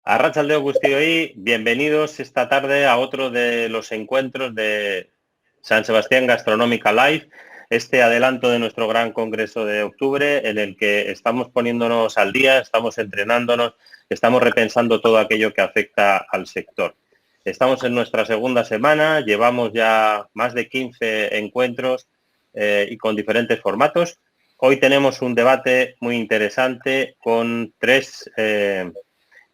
Arratsalde Guztioi, hoy bienvenidos esta tarde a otro de los encuentros de San Sebastián Gastronómica Live, este adelanto de nuestro gran congreso de octubre en el que estamos poniéndonos al día, estamos entrenándonos, estamos repensando todo aquello que afecta al sector. Estamos en nuestra segunda semana, llevamos ya más de 15 encuentros y con diferentes formatos. Hoy tenemos un debate muy interesante con tres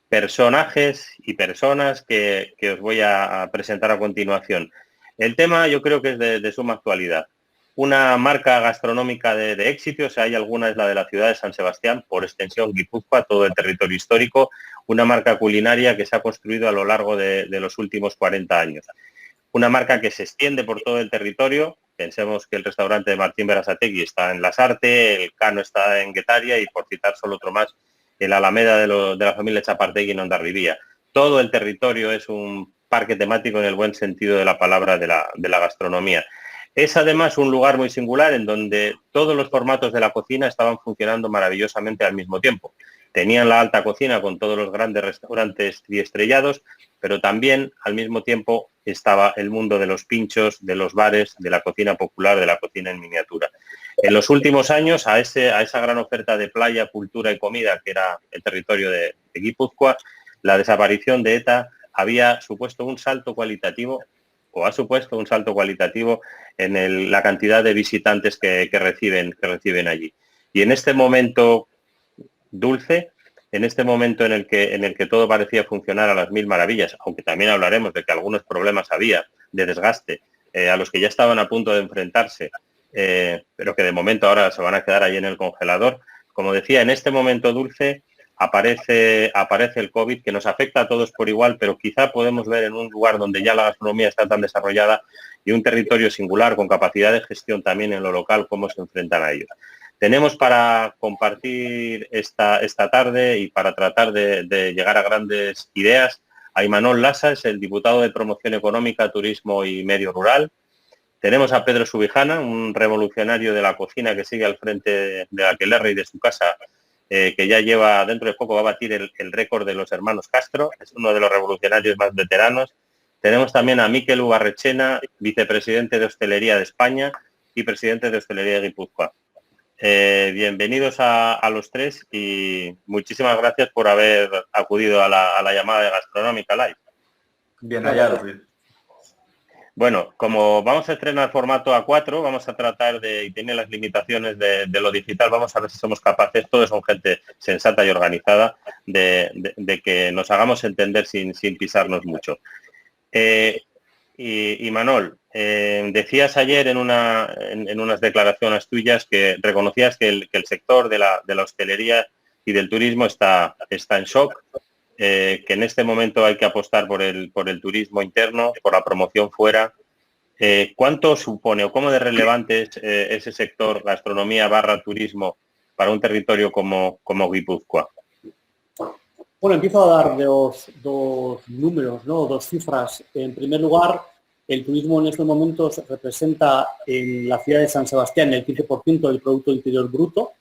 personajes y personas que os voy a presentar a continuación. El tema yo creo que es de suma actualidad. Una marca gastronómica de éxito, o sea, hay alguna es la de la ciudad de San Sebastián, por extensión Guipúzcoa, todo el territorio histórico, una marca culinaria que se ha construido a lo largo de los últimos 40 años. Una marca que se extiende por todo el territorio. Pensemos que el restaurante de Martín Berasategui está en Lasarte, el Cano está en Guetaria y, por citar solo otro más, el Alameda de la familia Chapartegui en Hondarribía. Todo el territorio es un parque temático en el buen sentido de la palabra de la gastronomía. Es además un lugar muy singular en donde todos los formatos de la cocina estaban funcionando maravillosamente al mismo tiempo. Tenían la alta cocina con todos los grandes restaurantes triestrellados, pero también al mismo tiempo estaba el mundo de los pinchos, de los bares, de la cocina popular, de la cocina en miniatura. En los últimos años, a esa gran oferta de playa, cultura y comida que era el territorio de Guipúzcoa, la desaparición de ETA había supuesto un salto cualitativo, o ha supuesto un salto cualitativo en la cantidad de visitantes que reciben allí. Y en este momento dulce, en este momento en el que todo parecía funcionar a las mil maravillas, aunque también hablaremos de que algunos problemas había de desgaste a los que ya estaban a punto de enfrentarse, pero que de momento ahora se van a quedar ahí en el congelador. Como decía, en este momento dulce aparece el COVID, que nos afecta a todos por igual, pero quizá podemos ver en un lugar donde ya la gastronomía está tan desarrollada y un territorio singular con capacidad de gestión también en lo local, cómo se enfrentan a ellos. Tenemos para compartir esta tarde y para tratar de llegar a grandes ideas a Imanol Lasas, el diputado de Promoción Económica, Turismo y Medio Rural. Tenemos a Pedro Subijana, un revolucionario de la cocina que sigue al frente de Aquelarre y de su casa, que ya lleva, dentro de poco va a batir el récord de los hermanos Castro, es uno de los revolucionarios más veteranos. Tenemos también a Mikel Ubarrechena, vicepresidente de Hostelería de España y presidente de Hostelería de Guipúzcoa. Bienvenidos a los tres y muchísimas gracias por haber acudido a la llamada de Gastronómica Live. Bien hallado. Bueno, como vamos a estrenar formato A4, vamos a tratar y tiene las limitaciones de lo digital, vamos a ver si somos capaces, todos son gente sensata y organizada, de que nos hagamos entender sin pisarnos mucho. Y Manol, decías ayer en unas declaraciones tuyas que reconocías que el sector de la hostelería y del turismo está en shock, que en este momento hay que apostar por el turismo interno, por la promoción fuera. ¿Cuánto supone o cómo de relevante es ese sector gastronomía / turismo para un territorio como Guipúzcoa? Bueno, empiezo a dar dos números, ¿no? Dos cifras. En primer lugar, el turismo en estos momentos representa en la ciudad de San Sebastián el 15% del Producto Interior Bruto.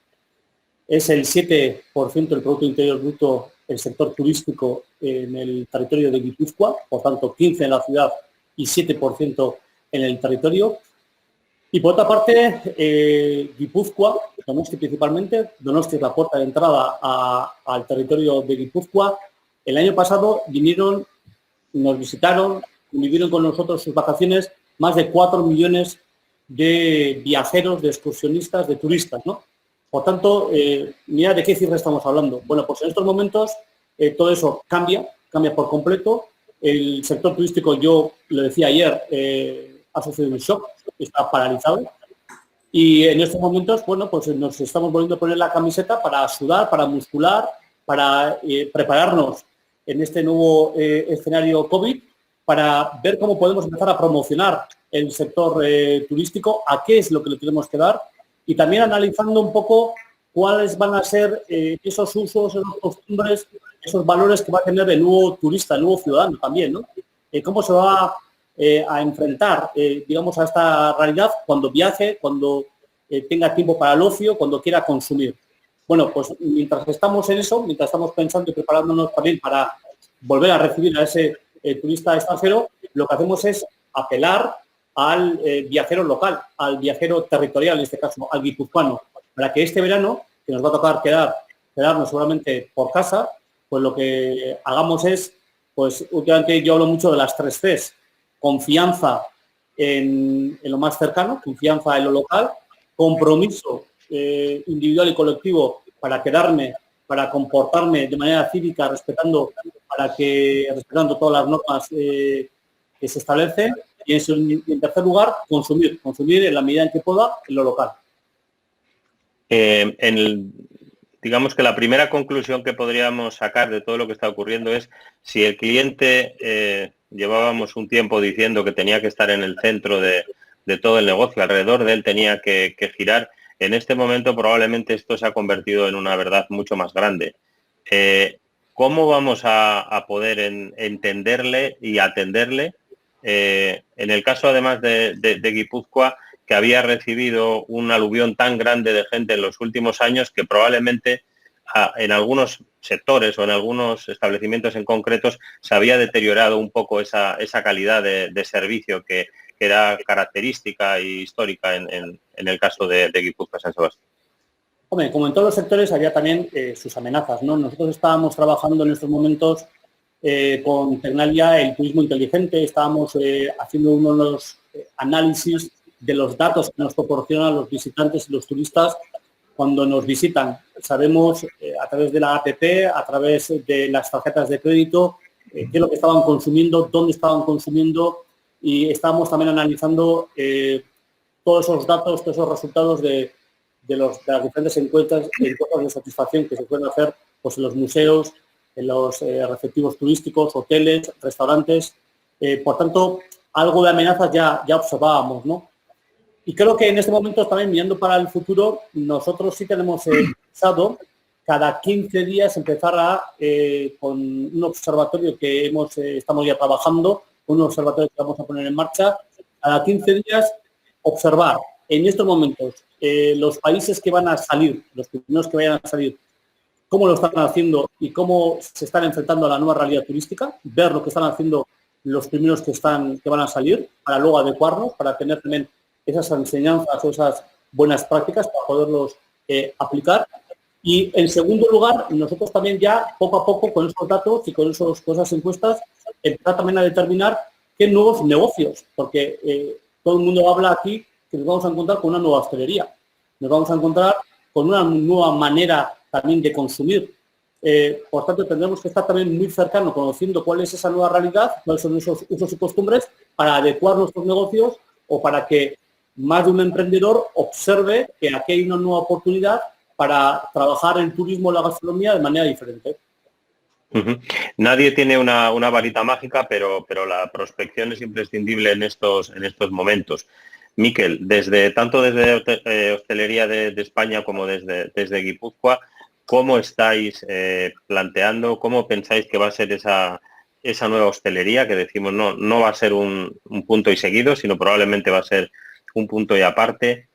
Es el 7% del Producto Interior Bruto el sector turístico en el territorio de Guipúzcoa, por tanto 15% en la ciudad y 7% en el territorio. Y por otra parte, Guipúzcoa, Donosti principalmente, Donosti es la puerta de entrada al territorio de Guipúzcoa. El año pasado nos visitaron, vivieron con nosotros sus vacaciones más de 4 millones de viajeros, de excursionistas, de turistas, ¿no? Por tanto, mira de qué cifra estamos hablando. Bueno, pues en estos momentos todo eso cambia por completo. El sector turístico, yo lo decía ayer, ha sufrido un shock, está paralizado. Y en estos momentos, bueno, pues nos estamos volviendo a poner la camiseta para sudar, para muscular, para prepararnos en este nuevo escenario COVID, para ver cómo podemos empezar a promocionar el sector turístico, a qué es lo que le tenemos que dar, y también analizando un poco cuáles van a ser esos usos, esas costumbres, esos valores que va a tener el nuevo turista, el nuevo ciudadano también, ¿no? Cómo se va a enfrentar, digamos, a esta realidad cuando viaje, cuando tenga tiempo para el ocio, cuando quiera consumir. Bueno, pues mientras estamos en eso, mientras estamos pensando y preparándonos también para volver a recibir a ese turista extranjero, lo que hacemos es apelar al viajero local, al viajero territorial, en este caso, al guipuzcoano, para que este verano, que nos va a tocar quedarnos seguramente por casa, pues lo que hagamos es, pues últimamente yo hablo mucho de las 3 Cs, confianza en lo más cercano, confianza en lo local, compromiso individual y colectivo para quedarme, para comportarme de manera cívica, respetando todas las normas que se establecen, y en tercer lugar, consumir en la medida en que pueda en lo local. Digamos que la primera conclusión que podríamos sacar de todo lo que está ocurriendo es si el cliente, llevábamos un tiempo diciendo que tenía que estar en el centro de todo el negocio, alrededor de él tenía que girar. En este momento probablemente esto se ha convertido en una verdad mucho más grande. ¿Cómo vamos a poder entenderle y atenderle? En el caso además de Guipúzcoa, que había recibido un aluvión tan grande de gente en los últimos años que probablemente en algunos sectores o en algunos establecimientos en concretos se había deteriorado un poco esa calidad de servicio que era característica e histórica en el caso de Guipúzcoa San Sebastián. Hombre, como en todos los sectores había también sus amenazas, ¿no? Nosotros estábamos trabajando en estos momentos con Tecnalia el turismo inteligente, estábamos haciendo unos análisis de los datos que nos proporcionan los visitantes y los turistas cuando nos visitan. Sabemos a través de la APP, a través de las tarjetas de crédito, qué es lo que estaban consumiendo, dónde estaban consumiendo, y estamos también analizando todos esos datos, todos esos resultados de las diferentes encuestas de satisfacción que se pueden hacer pues, en los museos, en los receptivos turísticos, hoteles, restaurantes. Por tanto, algo de amenazas ya observábamos, ¿no? Y creo que en este momento también, mirando para el futuro, nosotros sí tenemos pensado cada 15 días empezar con un observatorio que estamos ya trabajando, un observatorio que vamos a poner en marcha, cada 15 días observar en estos momentos los países que van a salir, los primeros que vayan a salir, cómo lo están haciendo y cómo se están enfrentando a la nueva realidad turística, ver lo que están haciendo los primeros que van a salir, para luego adecuarnos, para tener también esas enseñanzas o esas buenas prácticas para poderlos aplicar. Y en segundo lugar, nosotros también ya poco a poco con esos datos y con esas encuestas empezar también a determinar qué nuevos negocios, porque todo el mundo habla aquí que nos vamos a encontrar con una nueva hostelería, nos vamos a encontrar con una nueva manera también de consumir. Por tanto, tendremos que estar también muy cercano, conociendo cuál es esa nueva realidad, cuáles son esos usos y costumbres, para adecuar nuestros negocios o para que más de un emprendedor observe que aquí hay una nueva oportunidad para trabajar el turismo o la gastronomía de manera diferente. Nadie tiene una varita mágica, pero la prospección es imprescindible en estos momentos. Miquel, tanto desde Hostelería de España como desde Guipúzcoa, ¿cómo estáis planteando, cómo pensáis que va a ser esa nueva hostelería? Que decimos no va a ser un punto y seguido, sino probablemente va a ser un punto y aparte.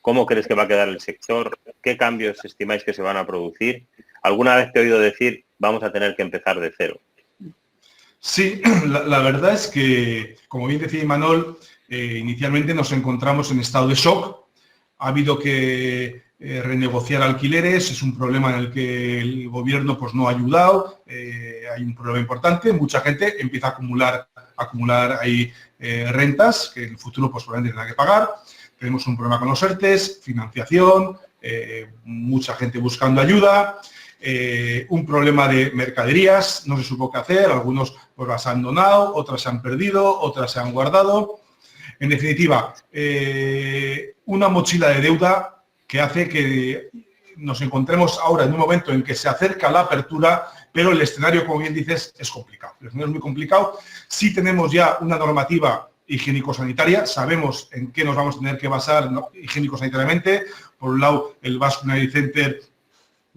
¿Cómo crees que va a quedar el sector? ¿Qué cambios estimáis que se van a producir? ¿Alguna vez te he oído decir vamos a tener que empezar de cero? Sí, la verdad es que, como bien decía Imanol, inicialmente nos encontramos en estado de shock. Ha habido que renegociar alquileres, es un problema en el que el gobierno pues, no ha ayudado, hay un problema importante, mucha gente empieza a acumular ahí rentas que en el futuro pues, probablemente tendrá que pagar. Tenemos un problema con los ERTES, financiación, mucha gente buscando ayuda, un problema de mercaderías, no se supo qué hacer, algunos pues, las han donado, otras se han perdido, otras se han guardado. En definitiva, una mochila de deuda que hace que nos encontremos ahora en un momento en que se acerca la apertura, pero el escenario, como bien dices, es complicado. El escenario es muy complicado. Sí tenemos ya una normativa higiénico-sanitaria, sabemos en qué nos vamos a tener que basar higiénico-sanitariamente. Por un lado, el Basque Culinary Center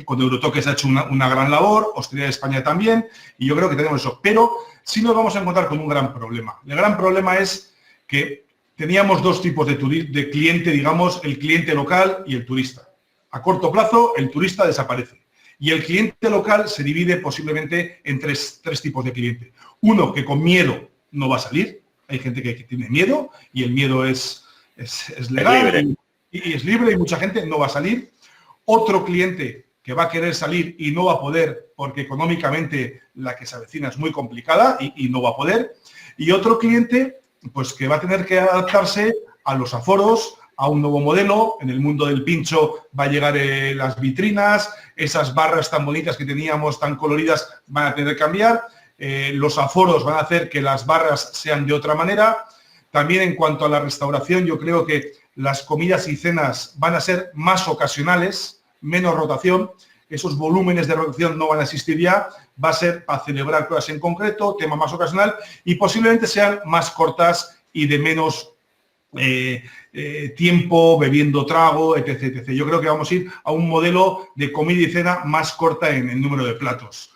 con Eurotoques ha hecho una gran labor, Hostelería de España también, y yo creo que tenemos eso. Pero sí nos vamos a encontrar con un gran problema. El gran problema es que teníamos dos tipos de cliente, digamos, el cliente local y el turista. A corto plazo, el turista desaparece. Y el cliente local se divide posiblemente en tres tipos de cliente. Uno que con miedo no va a salir. Hay gente que tiene miedo y el miedo es legal y es libre y mucha gente no va a salir. Otro cliente que va a querer salir y no va a poder porque económicamente la que se avecina es muy complicada y no va a poder. Y otro cliente pues que va a tener que adaptarse a los aforos, a un nuevo modelo. En el mundo del pincho va a llegar las vitrinas, esas barras tan bonitas que teníamos, tan coloridas, van a tener que cambiar. Los aforos van a hacer que las barras sean de otra manera. También en cuanto a la restauración, yo creo que las comidas y cenas van a ser más ocasionales, menos rotación. Esos volúmenes de rotación no van a existir ya. Va a ser para celebrar cosas en concreto, tema más ocasional, y posiblemente sean más cortas y de menos tiempo, bebiendo trago, etc, etc. Yo creo que vamos a ir a un modelo de comida y cena más corta en el número de platos.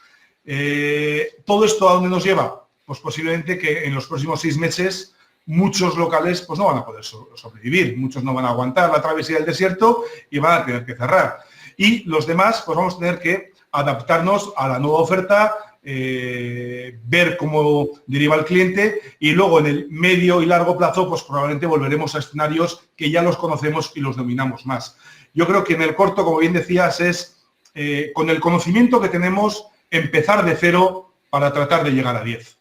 ¿Todo esto a dónde nos lleva? Pues posiblemente que en los próximos 6 meses muchos locales pues no van a poder sobrevivir, muchos no van a aguantar la travesía del desierto y van a tener que cerrar. Y los demás pues vamos a tener que adaptarnos a la nueva oferta, ver cómo deriva el cliente y luego en el medio y largo plazo pues probablemente volveremos a escenarios que ya los conocemos y los dominamos más. Yo creo que en el corto, como bien decías, es con el conocimiento que tenemos empezar de 0 para tratar de llegar a 10.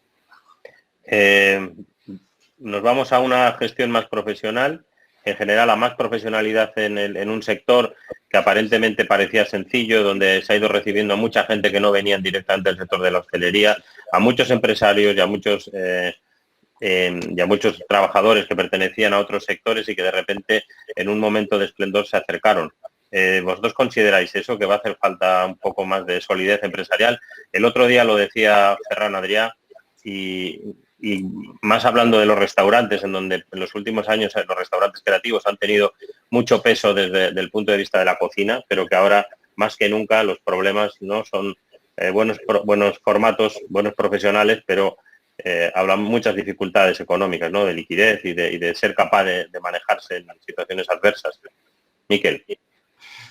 Nos vamos a una gestión más profesional, en general a más profesionalidad en un sector que aparentemente parecía sencillo, donde se ha ido recibiendo a mucha gente que no venían directamente del sector de la hostelería, a muchos empresarios y a muchos trabajadores que pertenecían a otros sectores y que de repente en un momento de esplendor se acercaron. ¿Vosotros consideráis eso, que va a hacer falta un poco más de solidez empresarial? El otro día lo decía Ferran Adrià y más hablando de los restaurantes, en donde en los últimos años los restaurantes creativos han tenido mucho peso desde el punto de vista de la cocina, pero que ahora más que nunca los problemas no son buenos formatos, buenos profesionales, pero hablan muchas dificultades económicas, ¿no? De liquidez y de ser capaz de manejarse en situaciones adversas. Miquel.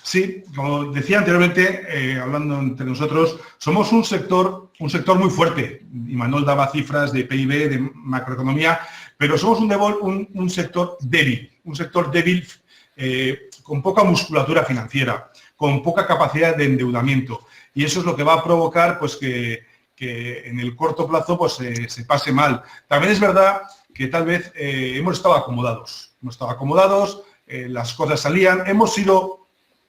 Sí, como decía anteriormente, hablando entre nosotros, somos un sector muy fuerte. Y Manuel daba cifras de PIB, de macroeconomía, pero somos un sector débil, con poca musculatura financiera, con poca capacidad de endeudamiento. Y eso es lo que va a provocar pues, que en el corto plazo pues, se pase mal. También es verdad que tal vez hemos estado acomodados. Las cosas salían, hemos sido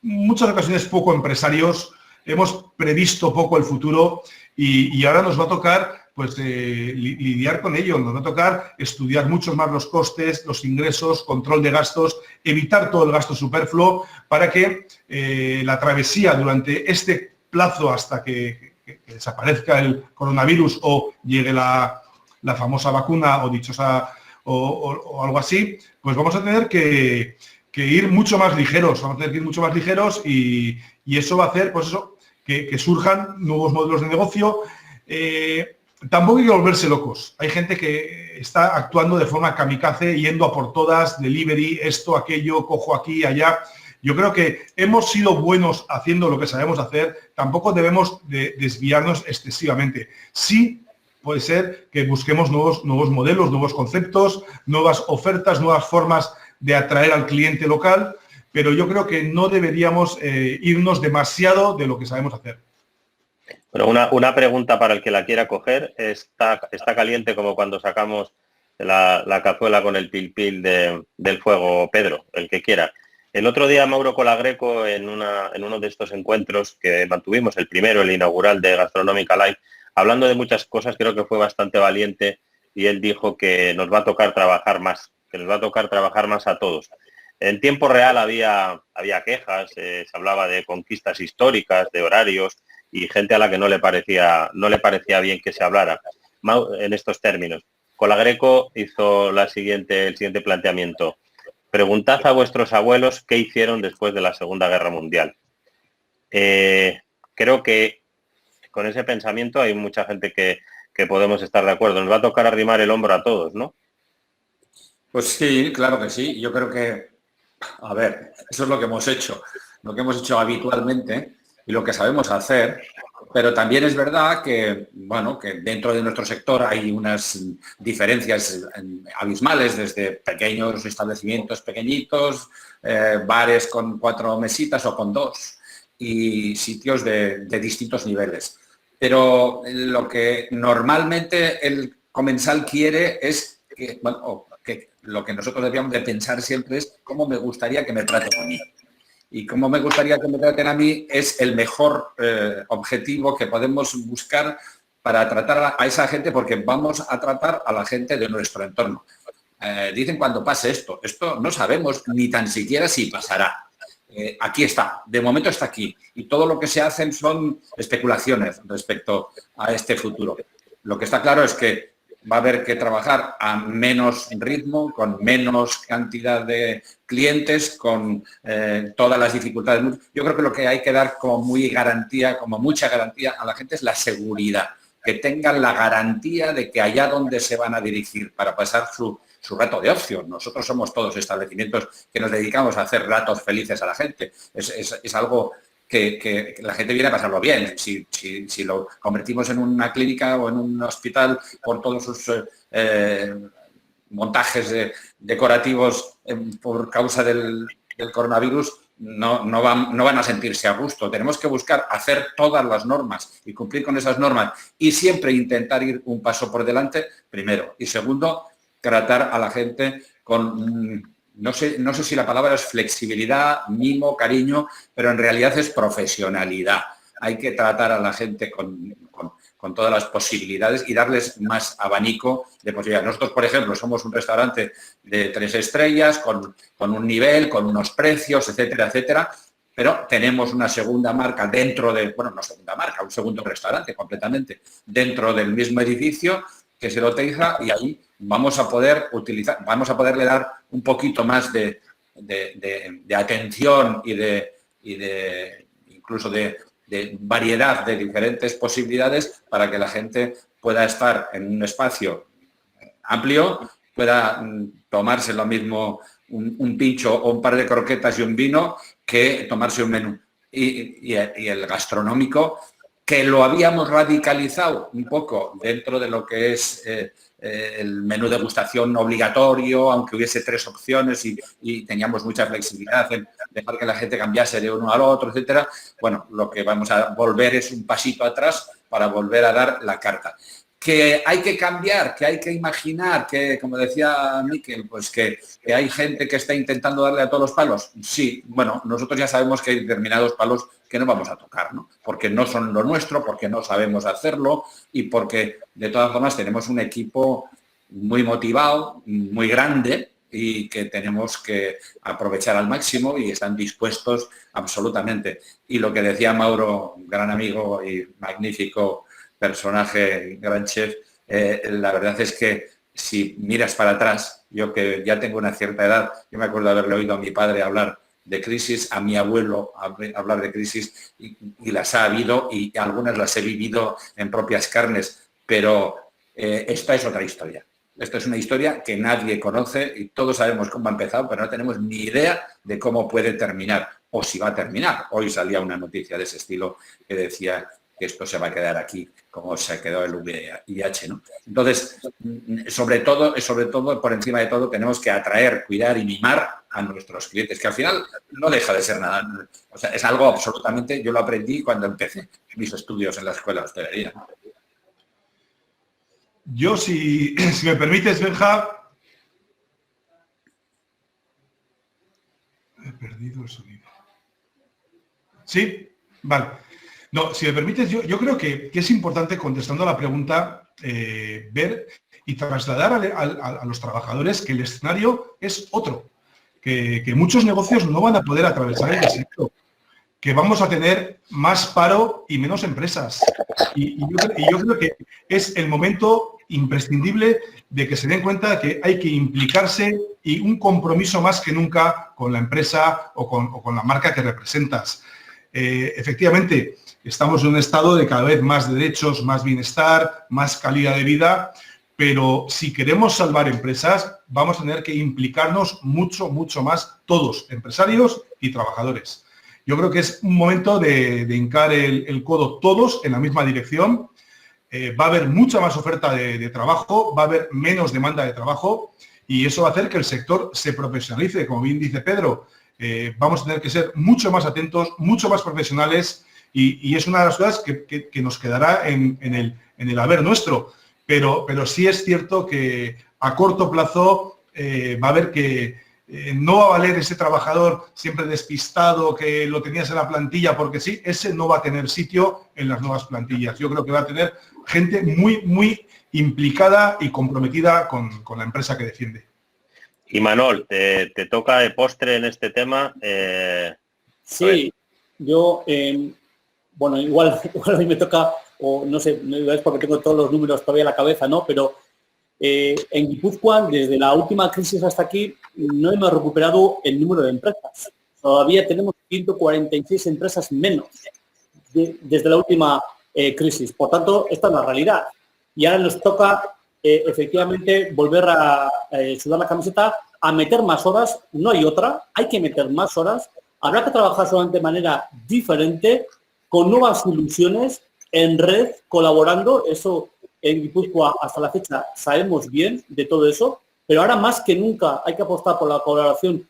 muchas ocasiones poco empresarios, hemos previsto poco el futuro y ahora nos va a tocar pues, lidiar con ello, nos va a tocar estudiar mucho más los costes, los ingresos, control de gastos, evitar todo el gasto superfluo para que la travesía durante este plazo hasta que desaparezca el coronavirus o llegue la famosa vacuna o dichosa o algo así, pues vamos a tener que ir mucho más ligeros, y eso va a hacer pues eso, que surjan nuevos modelos de negocio. Tampoco hay que volverse locos. Hay gente que está actuando de forma kamikaze, yendo a por todas, delivery, esto, aquello, cojo aquí, allá. Yo creo que hemos sido buenos haciendo lo que sabemos hacer, tampoco debemos de desviarnos excesivamente. Sí, puede ser que busquemos nuevos modelos, nuevos conceptos, nuevas ofertas, nuevas formas de atraer al cliente local, pero yo creo que no deberíamos irnos demasiado de lo que sabemos hacer. Bueno, una pregunta para el que la quiera coger. ¿Está caliente como cuando sacamos la cazuela con el pil-pil del fuego, Pedro? El que quiera. El otro día Mauro Colagreco, en uno de estos encuentros que mantuvimos, el primero, el inaugural de Gastronómica Live, hablando de muchas cosas, creo que fue bastante valiente y él dijo que nos va a tocar trabajar más, a todos. En tiempo real había quejas, se hablaba de conquistas históricas, de horarios y gente a la que no le parecía bien que se hablara en estos términos. Colagreco hizo el siguiente planteamiento. Preguntad a vuestros abuelos qué hicieron después de la Segunda Guerra Mundial. Creo que con ese pensamiento hay mucha gente que podemos estar de acuerdo. Nos va a tocar arrimar el hombro a todos, ¿no? Pues sí, claro que sí. Yo creo que, a ver, eso es lo que hemos hecho habitualmente. y lo que sabemos hacer, pero también es verdad que, bueno, que dentro de nuestro sector hay unas diferencias abismales, desde pequeños establecimientos pequeñitos, bares con 4 mesitas o con 2, y sitios de distintos niveles. Pero lo que normalmente el comensal quiere es que, bueno, que lo que nosotros debíamos de pensar siempre es cómo me gustaría que me traten a mí. Y cómo me gustaría que me traten a mí es el mejor objetivo que podemos buscar para tratar a esa gente, porque vamos a tratar a la gente de nuestro entorno. Dicen cuando pase esto no sabemos ni tan siquiera si pasará. Aquí está, de momento está aquí, y todo lo que se hacen son especulaciones respecto a este futuro. Lo que está claro es que va a haber que trabajar a menos ritmo, con menos cantidad de clientes, con todas las dificultades. Yo creo que lo que hay que dar como mucha garantía a la gente es la seguridad, que tengan la garantía de que allá donde se van a dirigir para pasar su rato de ocio. Nosotros somos todos establecimientos que nos dedicamos a hacer ratos felices a la gente. Es algo que la gente viene a pasarlo bien. Si lo convertimos en una clínica o en un hospital por todos sus montajes decorativos por causa del coronavirus, no van a sentirse a gusto. Tenemos que buscar hacer todas las normas y cumplir con esas normas, y siempre intentar ir un paso por delante, primero. Y segundo, tratar a la gente con, no sé si la palabra es flexibilidad, mimo, cariño, pero en realidad es profesionalidad. Hay que tratar a la gente con todas las posibilidades y darles más abanico de posibilidades. Nosotros, por ejemplo, somos un restaurante de 3 estrellas, con un nivel, con unos precios, etcétera, etcétera, pero tenemos una segunda marca dentro de, bueno, no segunda marca, un segundo restaurante completamente dentro del mismo edificio, que es el Oteiza, y ahí vamos a poderle dar un poquito más de atención y incluso de variedad de diferentes posibilidades para que la gente pueda estar en un espacio amplio, pueda tomarse lo mismo un pincho o un par de croquetas y un vino que tomarse un menú. Y el gastronómico, que lo habíamos radicalizado un poco dentro de lo que es el menú degustación obligatorio, aunque hubiese 3 opciones y teníamos mucha flexibilidad en dejar que la gente cambiase de uno al otro, etcétera. Bueno, lo que vamos a volver es un pasito atrás para volver a dar la carta. Que hay que cambiar, que hay que imaginar, que, como decía Miquel, pues que hay gente que está intentando darle a todos los palos. Sí, bueno, nosotros ya sabemos que hay determinados palos que no vamos a tocar, ¿no? Porque no son lo nuestro, porque no sabemos hacerlo y porque, de todas formas, tenemos un equipo muy motivado, muy grande, y que tenemos que aprovechar al máximo, y están dispuestos absolutamente. Y lo que decía Mauro, gran amigo y magnífico personaje, gran chef, la verdad es que si miras para atrás, yo que ya tengo una cierta edad, yo me acuerdo de haberle oído a mi padre hablar de crisis, a mi abuelo hablar de crisis, y las ha habido, y algunas las he vivido en propias carnes, pero esta es otra historia. Esto es una historia que nadie conoce y todos sabemos cómo ha empezado, pero no tenemos ni idea de cómo puede terminar o si va a terminar. Hoy salía una noticia de ese estilo que decía que esto se va a quedar aquí, como se quedó el VIH, ¿no? Entonces, sobre todo, por encima de todo, tenemos que atraer, cuidar y mimar a nuestros clientes, que al final no deja de ser nada. O sea, es algo absolutamente, yo lo aprendí cuando empecé mis estudios en la escuela de hostelería. Yo, si me permites, Benja, he perdido el sonido. ¿Sí? Vale. No, si me permites, yo creo que es importante, contestando a la pregunta, ver y trasladar a los trabajadores que el escenario es otro, que muchos negocios no van a poder atravesar el desierto, que vamos a tener más paro y menos empresas. Y yo creo que es el momento imprescindible de que se den cuenta de que hay que implicarse, y un compromiso más que nunca con la empresa o con la marca que representas. Efectivamente, estamos en un estado de cada vez más derechos, más bienestar, más calidad de vida, pero si queremos salvar empresas, vamos a tener que implicarnos mucho más todos, empresarios y trabajadores. Yo creo que es un momento de hincar el codo todos en la misma dirección. Va a haber mucha más oferta de trabajo, va a haber menos demanda de trabajo y eso va a hacer que el sector se profesionalice. Como bien dice Pedro, vamos a tener que ser mucho más atentos, mucho más profesionales y es una de las cosas que nos quedará en el haber nuestro. Pero sí es cierto que a corto plazo va a haber que no va a valer ese trabajador siempre despistado que lo tenías en la plantilla porque sí, ese no va a tener sitio en las nuevas plantillas. Yo creo que va a tener gente muy implicada y comprometida con la empresa que defiende. Y Manol, te toca de postre en este tema. Sí, yo, bueno, igual a mí me toca, o no sé, es porque tengo todos los números todavía en la cabeza, ¿no? Pero en Guipúzcoa, desde la última crisis hasta aquí, no hemos recuperado el número de empresas. Todavía tenemos 146 empresas menos desde la última crisis. Por tanto, esta es la realidad. Y ahora nos toca, efectivamente, volver a sudar la camiseta, a meter más horas. No hay otra, hay que meter más horas. Habrá que trabajar solamente de manera diferente, con nuevas soluciones, en red, colaborando. Eso en Guipúzcoa hasta la fecha sabemos bien de todo eso, pero ahora más que nunca hay que apostar por la colaboración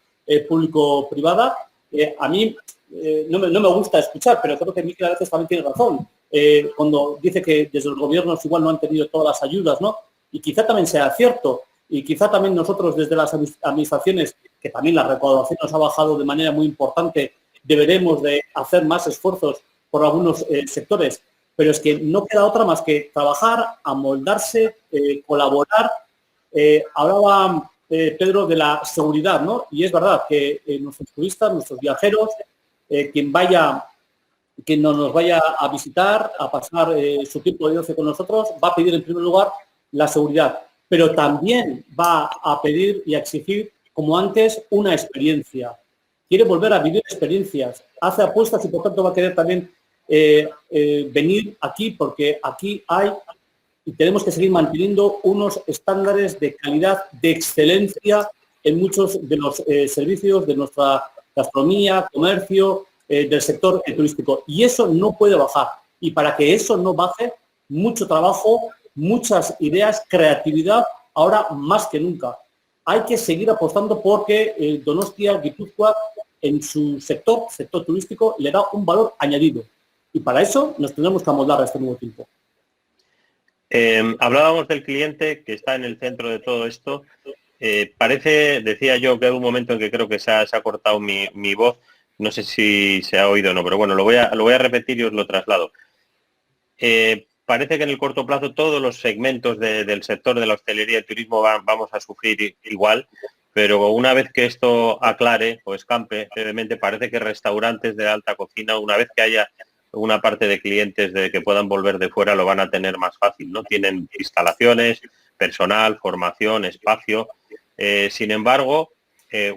público-privada. A mí no me gusta escuchar, pero creo que Miquel a veces también tiene razón, cuando dice que desde los gobiernos igual no han tenido todas las ayudas, ¿no? Y quizá también sea cierto, y quizá también nosotros desde las administraciones, que también la recaudación nos ha bajado de manera muy importante, deberemos de hacer más esfuerzos por algunos sectores, pero es que no queda otra más que trabajar, amoldarse, colaborar. Hablaba Pedro de la seguridad, ¿no? Y es verdad que nuestros turistas, nuestros viajeros, quien nos vaya a visitar, a pasar su tiempo de ocio con nosotros, va a pedir en primer lugar la seguridad, pero también va a pedir y a exigir, como antes, una experiencia. Quiere volver a vivir experiencias, hace apuestas y por tanto va a querer también venir aquí, porque aquí hay y tenemos que seguir manteniendo unos estándares de calidad, de excelencia en muchos de los servicios de nuestra gastronomía, comercio, del sector turístico. Y eso no puede bajar. Y para que eso no baje, mucho trabajo, muchas ideas, creatividad, ahora más que nunca. Hay que seguir apostando porque Donostia, Guipúzcoa, en su sector turístico, le da un valor añadido. Y para eso nos tenemos que amoldar a este nuevo tiempo. Hablábamos del cliente que está en el centro de todo esto. Decía yo que hay un momento en que creo que se ha cortado mi voz. No sé si se ha oído o no, pero bueno, lo voy a repetir y os lo traslado. Parece que en el corto plazo todos los segmentos del sector de la hostelería y el turismo vamos a sufrir igual, pero una vez que esto aclare o escampe brevemente, parece que restaurantes de alta cocina, una vez que haya una parte de clientes que puedan volver de fuera, lo van a tener más fácil, ¿no? Tienen instalaciones, personal, formación, espacio. Sin embargo,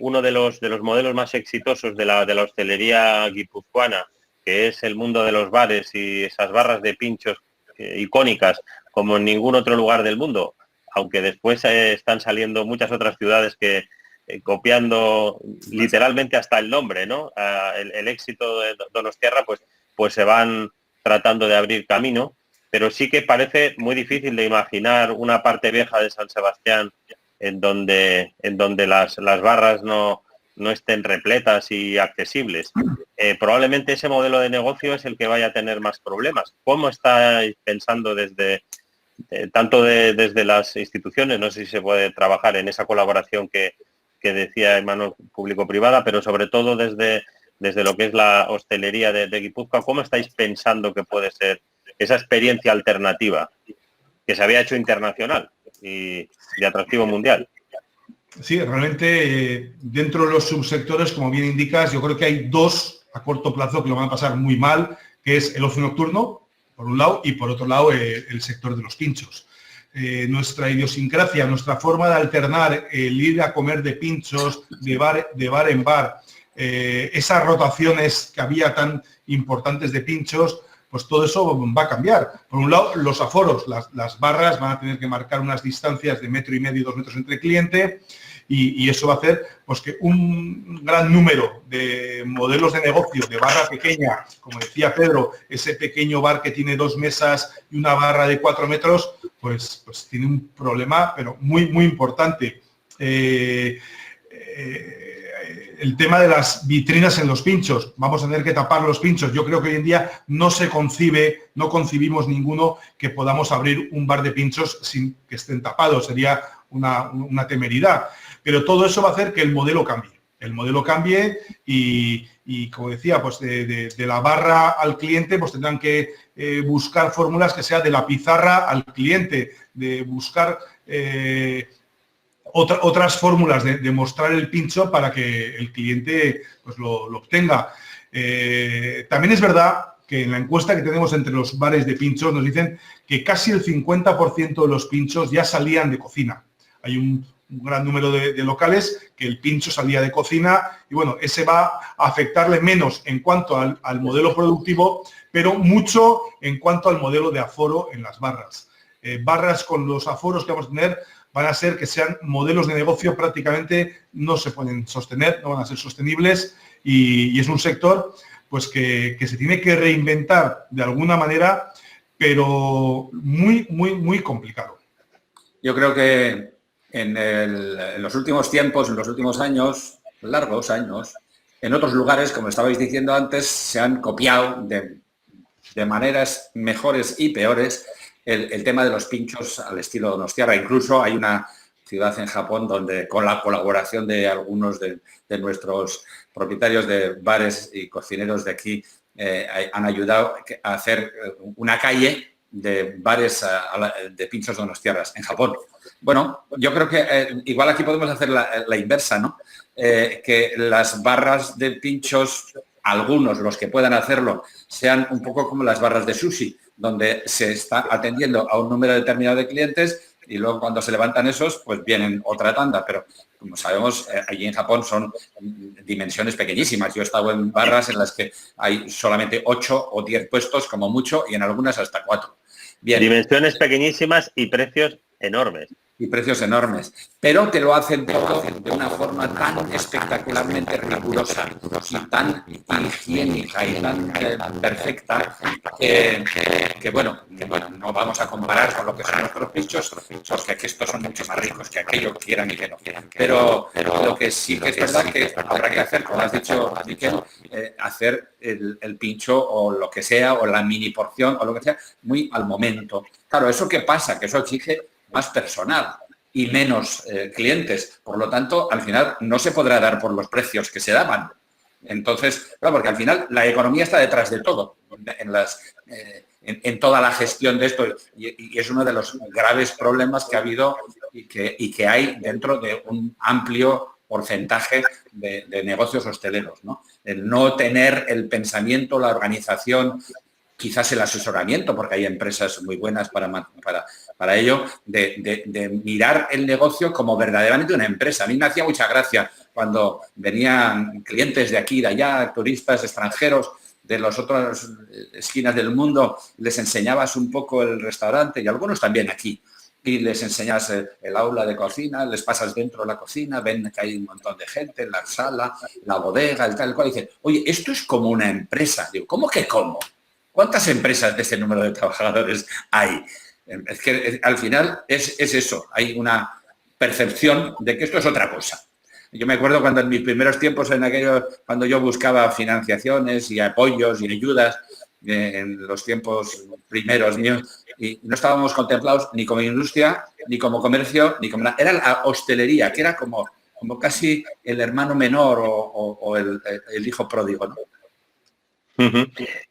uno de los modelos más exitosos de la hostelería guipuzcoana, que es el mundo de los bares y esas barras de pinchos icónicas como en ningún otro lugar del mundo, aunque después están saliendo muchas otras ciudades que copiando literalmente hasta el nombre, ¿no? El éxito de Donostiarra, pues se van tratando de abrir camino, pero sí que parece muy difícil de imaginar una parte vieja de San Sebastián en donde las barras no estén repletas y accesibles. Probablemente ese modelo de negocio es el que vaya a tener más problemas. ¿Cómo estáis pensando desde las instituciones? No sé si se puede trabajar en esa colaboración que decía Manuel, público-privada, pero sobre todo desde lo que es la hostelería de Guipúzcoa. ¿Cómo estáis pensando que puede ser esa experiencia alternativa que se había hecho internacional y de atractivo mundial? Sí, realmente dentro de los subsectores, como bien indicas, yo creo que hay dos a corto plazo que lo van a pasar muy mal, que es el ocio nocturno, por un lado, y por otro lado el sector de los pinchos. Nuestra idiosincrasia, nuestra forma de alternar el ir a comer de pinchos, de bar en bar, esas rotaciones que había tan importantes de pinchos, pues todo eso va a cambiar. Por un lado, los aforos, las barras van a tener que marcar unas distancias de 1,5 metros, 2 metros entre cliente, y eso va a hacer pues, que un gran número de modelos de negocio de barra pequeña, como decía Pedro, ese pequeño bar que tiene 2 mesas y una barra de 4 metros, pues tiene un problema, pero muy, muy importante. El tema de las vitrinas en los pinchos, vamos a tener que tapar los pinchos. Yo creo que hoy en día no concibimos ninguno que podamos abrir un bar de pinchos sin que estén tapados, sería una temeridad. Pero todo eso va a hacer que el modelo cambie y como decía, pues de la barra al cliente, pues tendrán que buscar fórmulas que sea de la pizarra al cliente, de buscar otras fórmulas de mostrar el pincho para que el cliente pues, lo obtenga. También es verdad que en la encuesta que tenemos entre los bares de pinchos nos dicen que casi el 50% de los pinchos ya salían de cocina. Hay un gran número de locales que el pincho salía de cocina y bueno, ese va a afectarle menos en cuanto al modelo productivo, pero mucho en cuanto al modelo de aforo en las barras. Barras con los aforos que vamos a tener van a ser que sean modelos de negocio prácticamente no se pueden sostener, no van a ser sostenibles y es un sector pues que se tiene que reinventar de alguna manera, pero muy, muy, muy complicado. Yo creo que en los últimos tiempos, en los últimos años, largos años, en otros lugares, como estabais diciendo antes, se han copiado de maneras mejores y peores el tema de los pinchos al estilo donostiarra. Incluso hay una ciudad en Japón donde con la colaboración de algunos de nuestros propietarios de bares y cocineros de aquí han ayudado a hacer una calle de bares de pinchos donostiarras en Japón. Bueno, yo creo que igual aquí podemos hacer la inversa, ¿no? Que las barras de pinchos, algunos, los que puedan hacerlo, sean un poco como las barras de sushi, donde se está atendiendo a un número determinado de clientes y luego cuando se levantan esos, pues vienen otra tanda. Pero como sabemos, allí en Japón son dimensiones pequeñísimas. Yo he estado en barras en las que hay solamente 8 o 10 puestos como mucho y en algunas hasta 4. Bien. Dimensiones pequeñísimas y precios enormes. Y precios enormes, pero te lo hacen todo de una forma tan espectacularmente rigurosa y tan higiénica y tan perfecta que bueno, no vamos a comparar con lo que son nuestros pinchos, porque aquí estos son mucho más ricos que aquello, quieran y que no. Pero lo que sí que es verdad que habrá que hacer, como has dicho, Miquel, hacer el pincho o lo que sea, o la mini porción o lo que sea, muy al momento. Claro, ¿eso qué pasa? Que eso exige más personal y menos clientes. Por lo tanto, al final no se podrá dar por los precios que se daban. Entonces, claro, porque al final la economía está detrás de todo, en toda la gestión de esto, y es uno de los graves problemas que ha habido y que hay dentro de un amplio porcentaje de negocios hosteleros, ¿no? El no tener el pensamiento, la organización, quizás el asesoramiento, porque hay empresas muy buenas para ello, de mirar el negocio como verdaderamente una empresa. A mí me hacía mucha gracia cuando venían clientes de aquí y de allá, turistas extranjeros de las otras esquinas del mundo, les enseñabas un poco el restaurante y algunos también aquí. Y les enseñas el aula de cocina, les pasas dentro de la cocina, ven que hay un montón de gente en la sala, la bodega, el tal, el cual. Y dicen, oye, esto es como una empresa. Digo, ¿cómo que cómo? ¿Cuántas empresas de ese número de trabajadores hay? Es que al final es eso, hay una percepción de que esto es otra cosa. Yo me acuerdo cuando en mis primeros tiempos, cuando yo buscaba financiaciones y apoyos y ayudas, en los tiempos primeros míos, y no estábamos contemplados ni como industria, ni como comercio, ni como nada. Era la hostelería, que era como casi el hermano menor o el hijo pródigo, ¿no?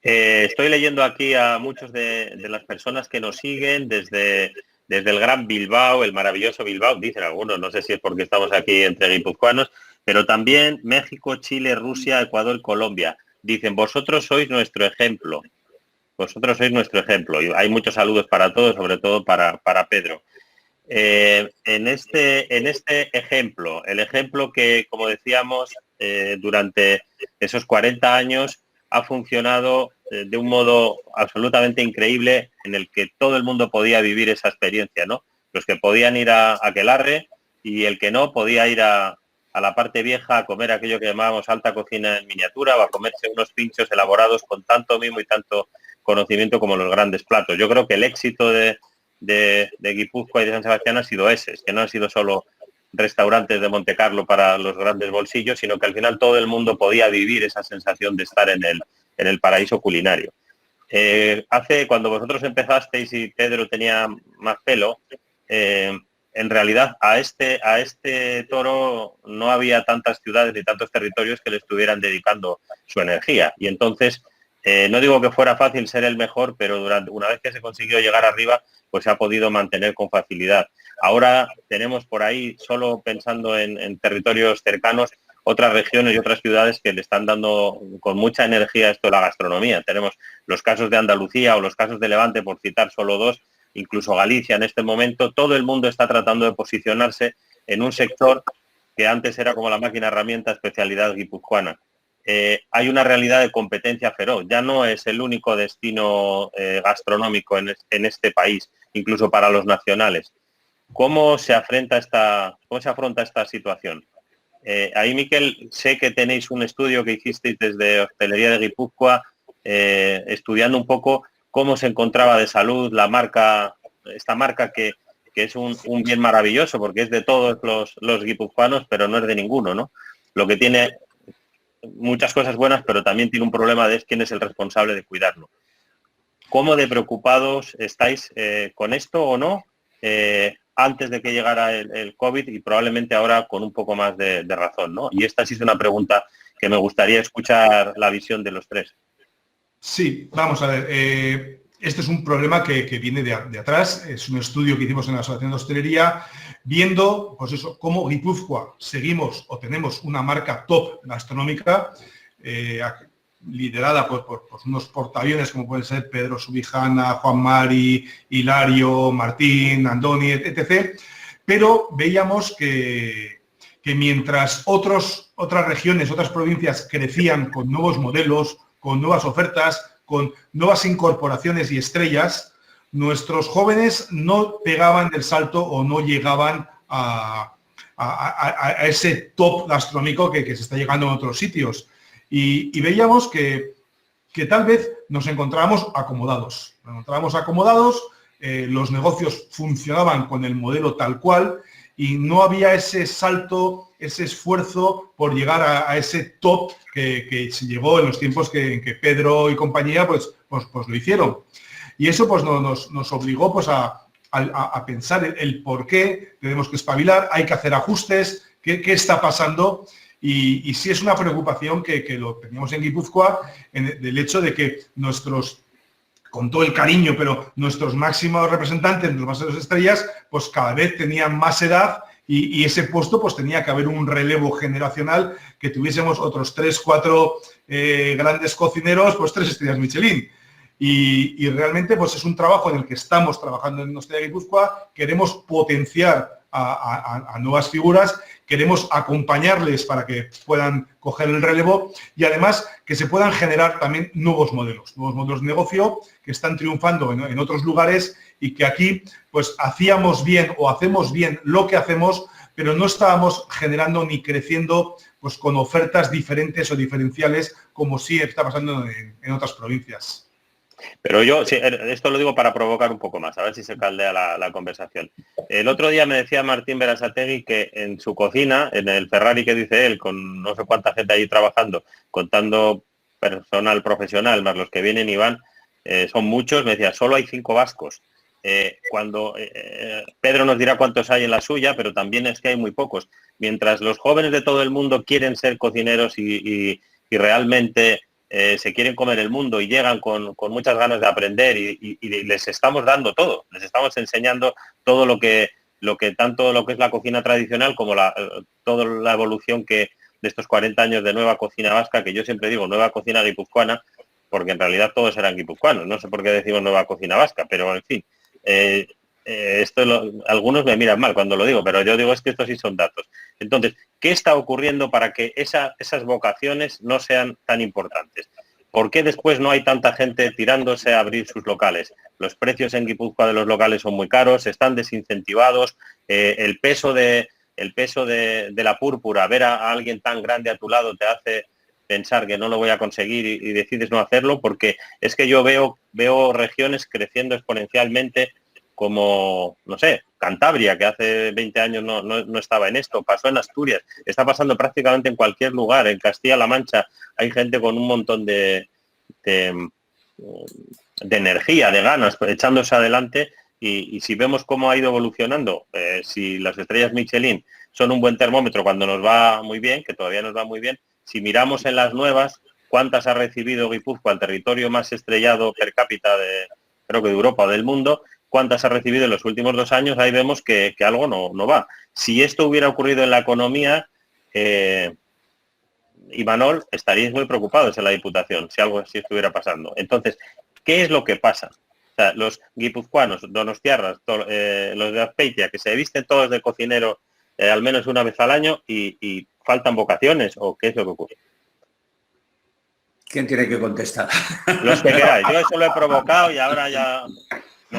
Estoy leyendo aquí a muchos de las personas que nos siguen desde el gran Bilbao, el maravilloso Bilbao, dicen algunos, no sé si es porque estamos aquí entre guipuzcoanos, pero también México, Chile, Rusia, Ecuador, Colombia. Dicen, vosotros sois nuestro ejemplo. Vosotros sois nuestro ejemplo. Y hay muchos saludos para todos, sobre todo para Pedro. En este ejemplo, el ejemplo que, como decíamos, durante esos 40 años ha funcionado de un modo absolutamente increíble en el que todo el mundo podía vivir esa experiencia, ¿no? Los que podían ir a Aquelarre y el que no podía ir a la parte vieja a comer aquello que llamábamos alta cocina en miniatura o a comerse unos pinchos elaborados con tanto mimo y tanto conocimiento como los grandes platos. Yo creo que el éxito de Guipúzcoa y de San Sebastián ha sido ese, es que no han sido solo restaurantes de Montecarlo para los grandes bolsillos, sino que al final todo el mundo podía vivir esa sensación de estar en el paraíso culinario. Cuando vosotros empezasteis y Pedro tenía más pelo, en realidad a este toro no había tantas ciudades ni tantos territorios que le estuvieran dedicando su energía. Y entonces, no digo que fuera fácil ser el mejor, pero una vez que se consiguió llegar arriba, pues se ha podido mantener con facilidad. Ahora tenemos por ahí, solo pensando en territorios cercanos, otras regiones y otras ciudades que le están dando con mucha energía esto de la gastronomía. Tenemos los casos de Andalucía o los casos de Levante, por citar solo dos, incluso Galicia en este momento. Todo el mundo está tratando de posicionarse en un sector que antes era como la máquina herramienta especialidad guipuzcoana. Hay una realidad de competencia feroz. Ya no es el único destino gastronómico en este país, incluso para los nacionales. ¿Cómo se afronta esta situación? Ahí, Miquel, sé que tenéis un estudio que hicisteis desde Hostelería de Guipúzcoa, estudiando un poco cómo se encontraba de salud esta marca que es un bien maravilloso, porque es de todos los guipuzcoanos, pero no es de ninguno, ¿no? Lo que tiene muchas cosas buenas, pero también tiene un problema de quién es el responsable de cuidarlo. ¿Cómo de preocupados estáis con esto o no? Antes de que llegara el COVID y probablemente ahora con un poco más de razón, ¿no? Y esta sí es una pregunta que me gustaría escuchar la visión de los tres. Sí, vamos a ver. Este es un problema que viene de atrás. Es un estudio que hicimos en la Asociación de Hostelería, viendo, pues eso, cómo Guipúzcoa seguimos o tenemos una marca top gastronómica, liderada por unos portaaviones como pueden ser Pedro Subijana, Juan Mari, Hilario, Martín, Andoni, etc. Pero veíamos que mientras otras regiones, otras provincias crecían con nuevos modelos, con nuevas ofertas, con nuevas incorporaciones y estrellas, nuestros jóvenes no pegaban el salto o no llegaban a ese top gastronómico que se está llegando en otros sitios. Y veíamos que tal vez nos encontrábamos acomodados. Los negocios funcionaban con el modelo tal cual y no había ese salto, ese esfuerzo por llegar a ese top que se llegó en los tiempos en que Pedro y compañía pues lo hicieron. Y eso pues nos obligó pues a pensar el por qué tenemos que espabilar, hay que hacer ajustes, qué está pasando. Y sí es una preocupación que lo teníamos en Guipúzcoa, del hecho de que con todo el cariño, pero nuestros máximos representantes, los máximos estrellas, pues cada vez tenían más edad y ese puesto pues tenía que haber un relevo generacional, que tuviésemos otros 3, 4 grandes cocineros, pues 3 estrellas Michelin. Y realmente pues es un trabajo en el que estamos trabajando en Hostelería Guipúzcoa. Queremos potenciar a nuevas figuras, queremos acompañarles para que puedan coger el relevo y además que se puedan generar también nuevos modelos de negocio que están triunfando en otros lugares y que aquí pues hacíamos bien o hacemos bien lo que hacemos, pero no estábamos generando ni creciendo pues con ofertas diferentes o diferenciales como sí está pasando en otras provincias. Pero yo, sí, esto lo digo para provocar un poco más, a ver si se caldea la conversación. El otro día me decía Martín Berasategui que en su cocina, en el Ferrari que dice él, con no sé cuánta gente allí trabajando, contando personal profesional, más los que vienen y van, son muchos, me decía, solo hay 5 vascos. Cuando Pedro nos dirá cuántos hay en la suya, pero también es que hay muy pocos. Mientras los jóvenes de todo el mundo quieren ser cocineros y realmente se quieren comer el mundo y llegan con muchas ganas de aprender y les estamos dando todo, les estamos enseñando todo lo que tanto lo que es la cocina tradicional como toda la evolución de estos 40 años de nueva cocina vasca, que yo siempre digo nueva cocina guipuzcoana, porque en realidad todos eran guipuzcoanos, no sé por qué decimos nueva cocina vasca, pero en fin, algunos me miran mal cuando lo digo, pero yo digo es que estos sí son datos. Entonces, ¿qué está ocurriendo para que esas vocaciones no sean tan importantes? ¿Por qué después no hay tanta gente tirándose a abrir sus locales? Los precios en Guipúzcoa de los locales son muy caros, están desincentivados, el peso de el peso de la púrpura, ver a alguien tan grande a tu lado te hace pensar que no lo voy a conseguir y decides no hacerlo, porque es que yo veo regiones creciendo exponencialmente como, no sé, Cantabria, que hace 20 años no estaba en esto, pasó en Asturias, está pasando prácticamente en cualquier lugar, en Castilla-La Mancha hay gente con un montón de energía, de ganas, echándose adelante, y si vemos cómo ha ido evolucionando, si las estrellas Michelin son un buen termómetro cuando nos va muy bien, que todavía nos va muy bien, si miramos en las nuevas, cuántas ha recibido Guipúzcoa, el territorio más estrellado per cápita creo que de Europa o del mundo, cuántas ha recibido en los últimos 2 años, ahí vemos que algo no va. Si esto hubiera ocurrido en la economía, Imanol, estaríais muy preocupados en la Diputación si algo así estuviera pasando. Entonces, ¿qué es lo que pasa? O sea, los guipuzcoanos, donostiarras, los de Azpeitia, que se visten todos de cocinero al menos una vez al año y faltan vocaciones, ¿o qué es lo que ocurre? ¿Quién tiene que contestar? Los que queráis. Yo eso lo he provocado y ahora ya...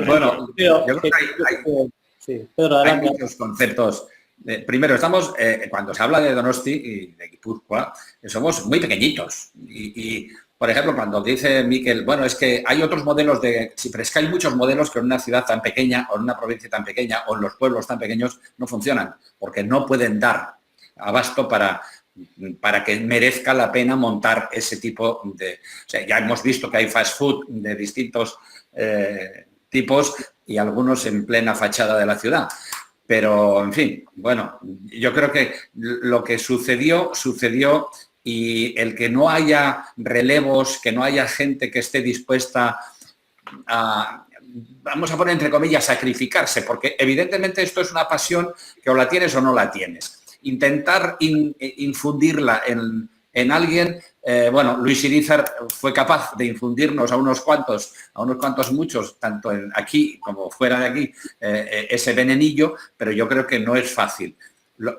Bueno, yo creo que hay muchos conceptos. Primero, estamos, cuando se habla de Donosti y de Guipúzcoa, somos muy pequeñitos. Y, por ejemplo, cuando dice Miquel, bueno, es que hay otros modelos sí, pero es que hay muchos modelos que en una ciudad tan pequeña o en una provincia tan pequeña o en los pueblos tan pequeños no funcionan, porque no pueden dar abasto para que merezca la pena montar ese tipo de... O sea, ya hemos visto que hay fast food de distintos tipos y algunos en plena fachada de la ciudad. Pero, en fin, bueno, yo creo que lo que sucedió y el que no haya relevos, que no haya gente que esté dispuesta a, vamos a poner entre comillas, sacrificarse, porque evidentemente esto es una pasión que o la tienes o no la tienes. Intentar infundirla en alguien, bueno, Luis Irizar fue capaz de infundirnos a unos cuantos muchos, tanto aquí como fuera de aquí, ese venenillo, pero yo creo que no es fácil.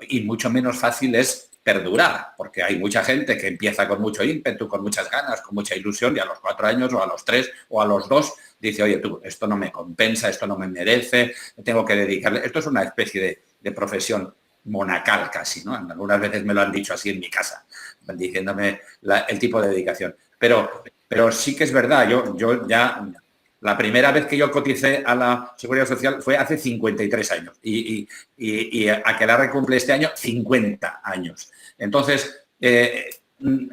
Y mucho menos fácil es perdurar, porque hay mucha gente que empieza con mucho ímpetu, con muchas ganas, con mucha ilusión, y a los 4 años o a los 3 o a los 2 dice, oye, tú, esto no me compensa, esto no me merece, tengo que dedicarle... Esto es una especie de profesión monacal casi, ¿no? Algunas veces me lo han dicho así en mi casa, diciéndome el tipo de dedicación. Pero sí que es verdad, yo ya... La primera vez que yo coticé a la Seguridad Social fue hace 53 años y Aquelarre cumple este año 50 años. Entonces,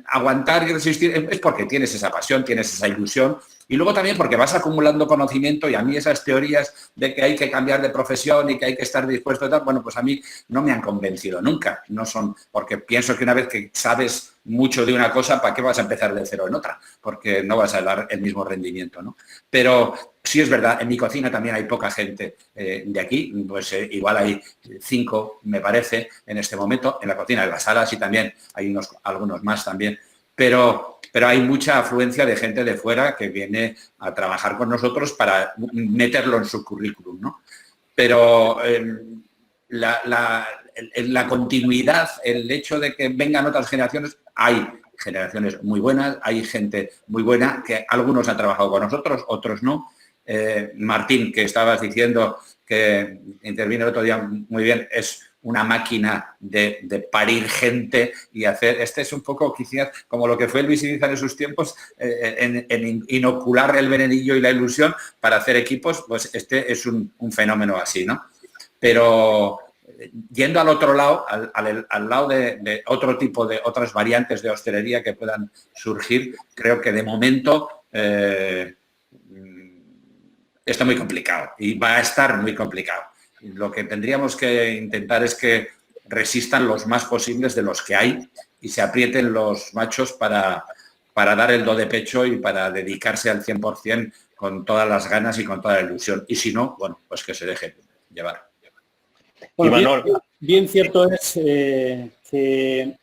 aguantar y resistir es porque tienes esa pasión, tienes esa ilusión y luego también porque vas acumulando conocimiento, y a mí esas teorías de que hay que cambiar de profesión y que hay que estar dispuesto a tal, bueno, pues a mí no me han convencido nunca, no son, porque pienso que una vez que sabes mucho de una cosa, ¿para qué vas a empezar de cero en otra? Porque no vas a dar el mismo rendimiento, ¿no? Pero sí es verdad, en mi cocina también hay poca gente de aquí, pues igual hay 5, me parece, en este momento, en la cocina, en las salas y también hay algunos más también, pero hay mucha afluencia de gente de fuera que viene a trabajar con nosotros para meterlo en su currículum, ¿no? Pero la continuidad, el hecho de que vengan otras generaciones, hay generaciones muy buenas, hay gente muy buena, que algunos han trabajado con nosotros, otros no. Martín, que estabas diciendo que intervino el otro día muy bien, es una máquina de parir gente y hacer... Este es un poco quizás como lo que fue Luis Irizar en sus tiempos, en inocular el venenillo y la ilusión para hacer equipos, pues este es un fenómeno así, ¿no? Pero yendo al otro lado, al lado de otro tipo de otras variantes de hostelería que puedan surgir, creo que de momento está muy complicado y va a estar muy complicado. Lo que tendríamos que intentar es que resistan los más posibles de los que hay y se aprieten los machos para dar el do de pecho y para dedicarse al 100% con todas las ganas y con toda la ilusión. Y si no, bueno, pues que se deje llevar. Bueno, bien cierto es que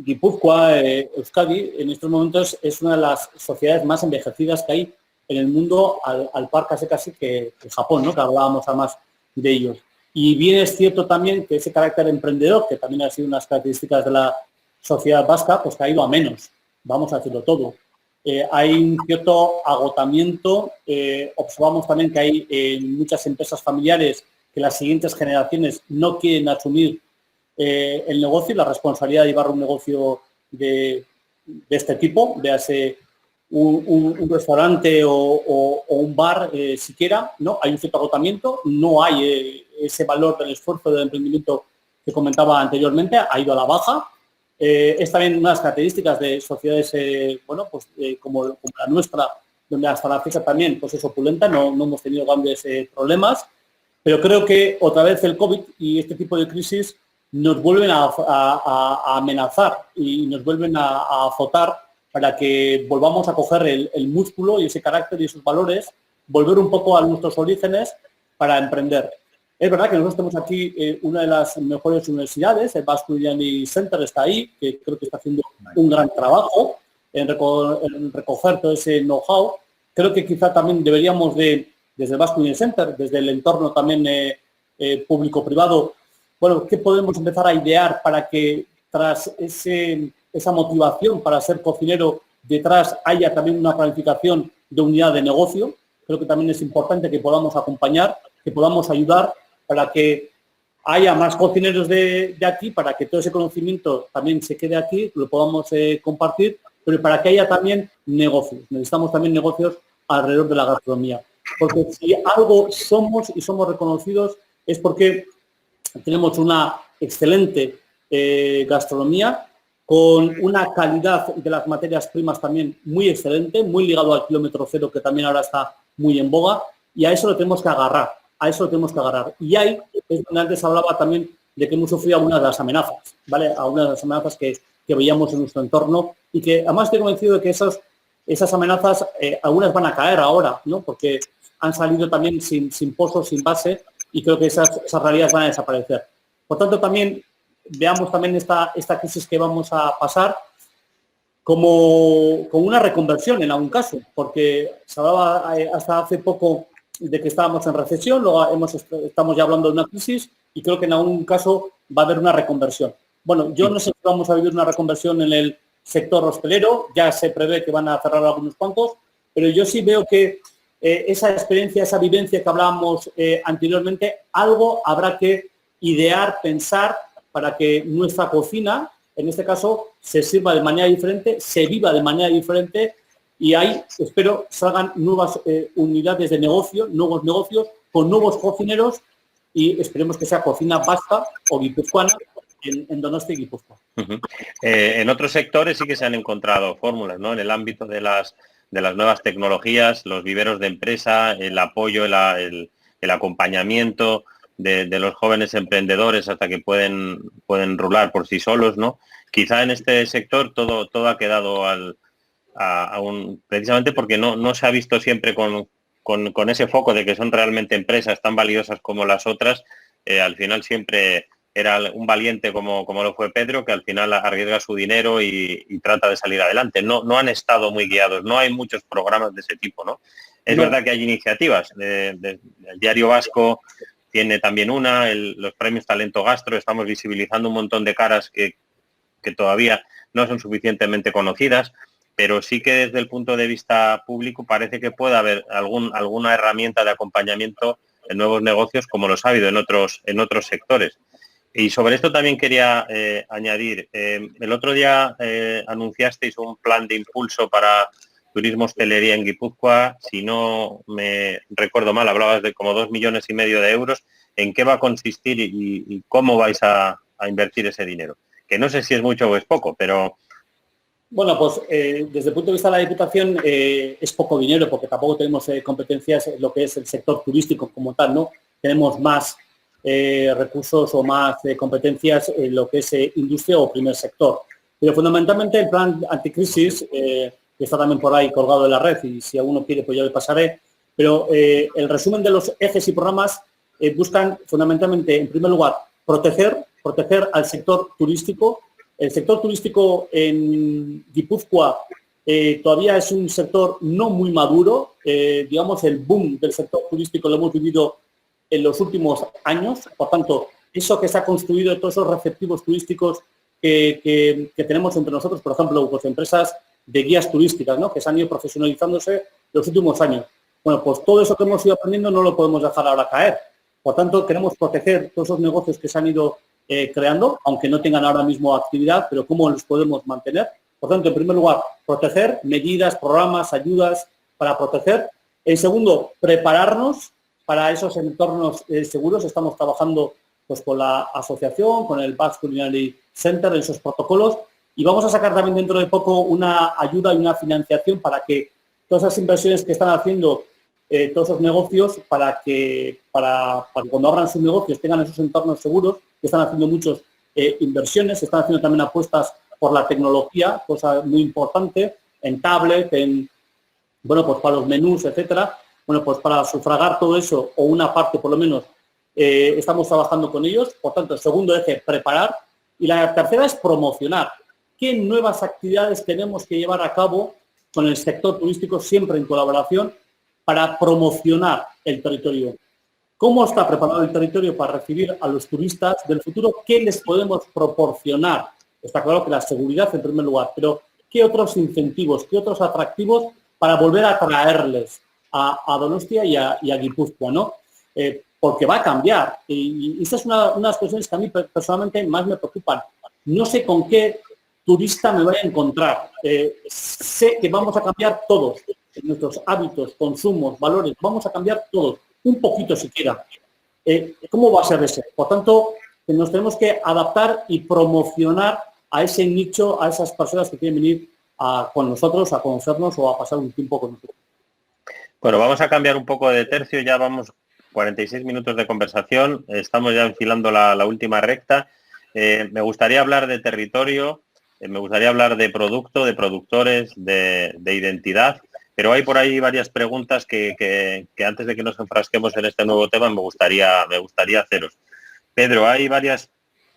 Guipúzcoa, Euskadi, en estos momentos es una de las sociedades más envejecidas que hay en el mundo, al par casi que Japón, ¿no? Que hablábamos además de ellos. Y bien es cierto también que ese carácter emprendedor, que también ha sido unas características de la sociedad vasca, pues que ha ido a menos, vamos a decirlo todo. Hay un cierto agotamiento, observamos también que hay en muchas empresas familiares que las siguientes generaciones no quieren asumir el negocio y la responsabilidad de llevar un negocio de este tipo, véase un restaurante o un bar siquiera, ¿no? Hay un cierto agotamiento, no hay ese valor del esfuerzo del emprendimiento que comentaba anteriormente, ha ido a la baja. Es también unas características de sociedades como la nuestra, donde hasta la fecha también pues es opulenta, no hemos tenido grandes problemas, pero creo que otra vez el COVID y este tipo de crisis nos vuelven a amenazar y nos vuelven a azotar para que volvamos a coger el músculo y ese carácter y esos valores, volver un poco a nuestros orígenes para emprender. Es verdad que nosotros tenemos aquí una de las mejores universidades, el Basque Culinary Center está ahí, que creo que está haciendo un gran trabajo en recoger todo ese know-how. Creo que quizá también deberíamos desde el Basque Culinary Center, desde el entorno también público-privado, bueno, ¿qué podemos empezar a idear para que tras esa motivación para ser cocinero, detrás haya también una planificación de unidad de negocio? Creo que también es importante que podamos acompañar, que podamos ayudar para que haya más cocineros de aquí, para que todo ese conocimiento también se quede aquí, lo podamos compartir, pero para que haya también negocios. Necesitamos también negocios alrededor de la gastronomía. Porque si algo somos y somos reconocidos es porque tenemos una excelente gastronomía, con una calidad de las materias primas también muy excelente, muy ligado al kilómetro cero, que también ahora está muy en boga, y a eso lo tenemos que agarrar, Y ahí es donde antes hablaba también de que hemos sufrido algunas de las amenazas, ¿vale? Algunas de las amenazas que veíamos en nuestro entorno y que además estoy convencido de que esas amenazas, algunas van a caer ahora, ¿no? Porque han salido también sin pozos, sin base, y creo que esas realidades van a desaparecer. Por tanto, también veamos también esta crisis que vamos a pasar como una reconversión en algún caso, porque se hablaba hasta hace poco de que estábamos en recesión, luego estamos ya hablando de una crisis y creo que en algún caso va a haber una reconversión. Bueno, yo no sé si vamos a vivir una reconversión en el sector hostelero, ya se prevé que van a cerrar algunos cuantos, pero yo sí veo que esa experiencia, esa vivencia que hablábamos anteriormente, algo habrá que idear, pensar para que nuestra cocina, en este caso, se sirva de manera diferente, se viva de manera diferente y ahí espero salgan nuevas unidades de negocio, nuevos negocios con nuevos cocineros y esperemos que sea cocina vasca o guipuzcoana en Donosti y Guipúzcoa. En otros sectores sí que se han encontrado fórmulas, ¿no? En el ámbito de las nuevas tecnologías, los viveros de empresa, el apoyo, el acompañamiento de los jóvenes emprendedores hasta que pueden rular por sí solos, ¿no? Quizá en este sector todo ha quedado precisamente porque no se ha visto siempre con ese foco de que son realmente empresas tan valiosas como las otras. Al final siempre era un valiente como lo fue Pedro, que al final arriesga su dinero y trata de salir adelante. No han estado muy guiados, no hay muchos programas de ese tipo, ¿no? Es verdad que hay iniciativas. El Diario Vasco tiene también los premios Talento Gastro, estamos visibilizando un montón de caras que todavía no son suficientemente conocidas, pero sí que desde el punto de vista público parece que puede haber alguna herramienta de acompañamiento en nuevos negocios como los ha habido en otros sectores. Y sobre esto también quería añadir, el otro día anunciasteis un plan de impulso para turismo hostelería en Guipúzcoa, si no me recuerdo mal, hablabas de como 2,5 millones de euros. ¿En qué va a consistir y cómo vais a invertir ese dinero? Que no sé si es mucho o es poco, pero... Bueno, pues desde el punto de vista de la Diputación es poco dinero porque tampoco tenemos competencias en lo que es el sector turístico como tal, ¿no? Tenemos más recursos o más competencias en lo que es industria o primer sector. Pero fundamentalmente el plan anticrisis, que está también por ahí colgado en la red y si alguno quiere pues yo le pasaré, pero el resumen de los ejes y programas buscan fundamentalmente, en primer lugar, proteger al sector turístico. El sector turístico en Guipúzcoa todavía es un sector no muy maduro. Digamos, el boom del sector turístico lo hemos vivido en los últimos años. Por tanto, eso que se ha construido, todos esos receptivos turísticos que tenemos entre nosotros, por ejemplo, pues empresas de guías turísticas, ¿no? Que se han ido profesionalizándose los últimos años. Bueno, pues todo eso que hemos ido aprendiendo no lo podemos dejar ahora caer. Por tanto, queremos proteger todos esos negocios que se han ido creando, aunque no tengan ahora mismo actividad, pero cómo los podemos mantener. Por tanto, en primer lugar, proteger, medidas, programas, ayudas para proteger. En segundo, prepararnos para esos entornos seguros. Estamos trabajando pues, con la asociación, con el Basque Culinary Center, en esos protocolos, y vamos a sacar también dentro de poco una ayuda y una financiación para que todas esas inversiones que están haciendo todos esos negocios, para que cuando abran sus negocios tengan esos entornos seguros, que están haciendo muchas inversiones, están haciendo también apuestas por la tecnología, cosa muy importante, en tablet, bueno, pues para los menús, etcétera. Bueno, pues para sufragar todo eso, o una parte por lo menos, estamos trabajando con ellos. Por tanto, el segundo eje, preparar. Y la tercera es promocionar. ¿Qué nuevas actividades tenemos que llevar a cabo con el sector turístico, siempre en colaboración, para promocionar el territorio? ¿Cómo está preparado el territorio para recibir a los turistas del futuro? ¿Qué les podemos proporcionar? Está claro que la seguridad en primer lugar, pero ¿qué otros incentivos, qué otros atractivos para volver a traerles a Donostia y a Guipúzcoa, ¿no? Porque va a cambiar. Y esta es una de las cuestiones que a mí personalmente más me preocupan. No sé con qué turista me voy a encontrar. Sé que vamos a cambiar todos, nuestros hábitos, consumos, valores, vamos a cambiar todos, un poquito siquiera. ¿Cómo va a ser ese? Por tanto, nos tenemos que adaptar y promocionar a ese nicho, a esas personas que quieren venir con nosotros, a conocernos o a pasar un tiempo con nosotros. Bueno, vamos a cambiar un poco de tercio, ya vamos 46 minutos de conversación, estamos ya enfilando la última recta. Me gustaría hablar de territorio, me gustaría hablar de producto, de productores, de identidad, pero hay por ahí varias preguntas que antes de que nos enfrasquemos en este nuevo tema me gustaría haceros. Pedro, hay varias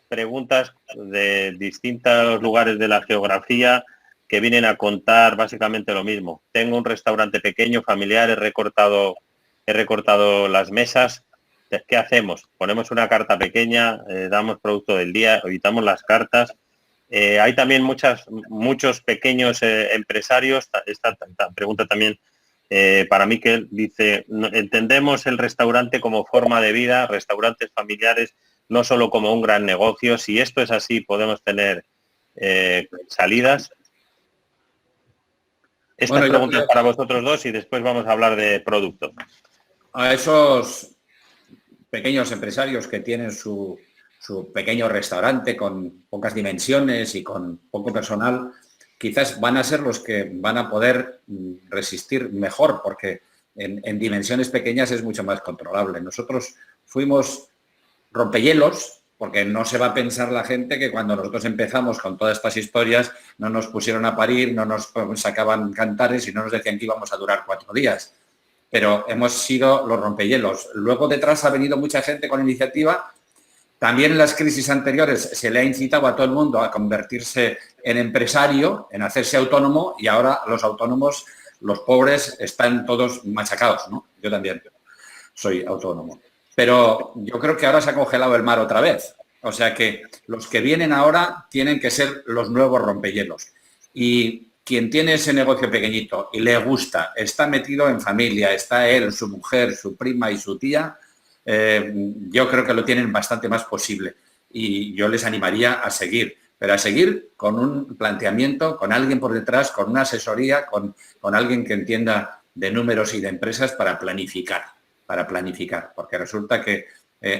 preguntas de distintos lugares de la geografía que vienen a contar básicamente lo mismo. Tengo un restaurante pequeño, familiar, he recortado las mesas. ¿Qué hacemos? Ponemos una carta pequeña, damos producto del día, evitamos las cartas. Hay también muchos pequeños empresarios. Esta pregunta también para mí que dice, entendemos el restaurante como forma de vida, restaurantes familiares, no solo como un gran negocio. Si esto es así, podemos tener salidas. Esta pregunta es para vosotros dos y después vamos a hablar de producto. A esos pequeños empresarios que tienen su pequeño restaurante con pocas dimensiones y con poco personal, quizás van a ser los que van a poder resistir mejor, porque en dimensiones pequeñas es mucho más controlable. Nosotros fuimos rompehielos, porque no se va a pensar la gente que cuando nosotros empezamos con todas estas historias no nos pusieron a parir, no nos sacaban cantares y no nos decían que íbamos a durar 4 días. Pero hemos sido los rompehielos. Luego detrás ha venido mucha gente con iniciativa. También en las crisis anteriores se le ha incitado a todo el mundo a convertirse en empresario, en hacerse autónomo, y ahora los autónomos, los pobres, están todos machacados, ¿no? Yo también soy autónomo. Pero yo creo que ahora se ha congelado el mar otra vez. O sea que los que vienen ahora tienen que ser los nuevos rompehielos. Y quien tiene ese negocio pequeñito y le gusta, está metido en familia, está él, su mujer, su prima y su tía, yo creo que lo tienen bastante más posible. Y yo les animaría a seguir, pero a seguir con un planteamiento, con alguien por detrás, con una asesoría, con alguien que entienda de números y de empresas para planificar, porque resulta que,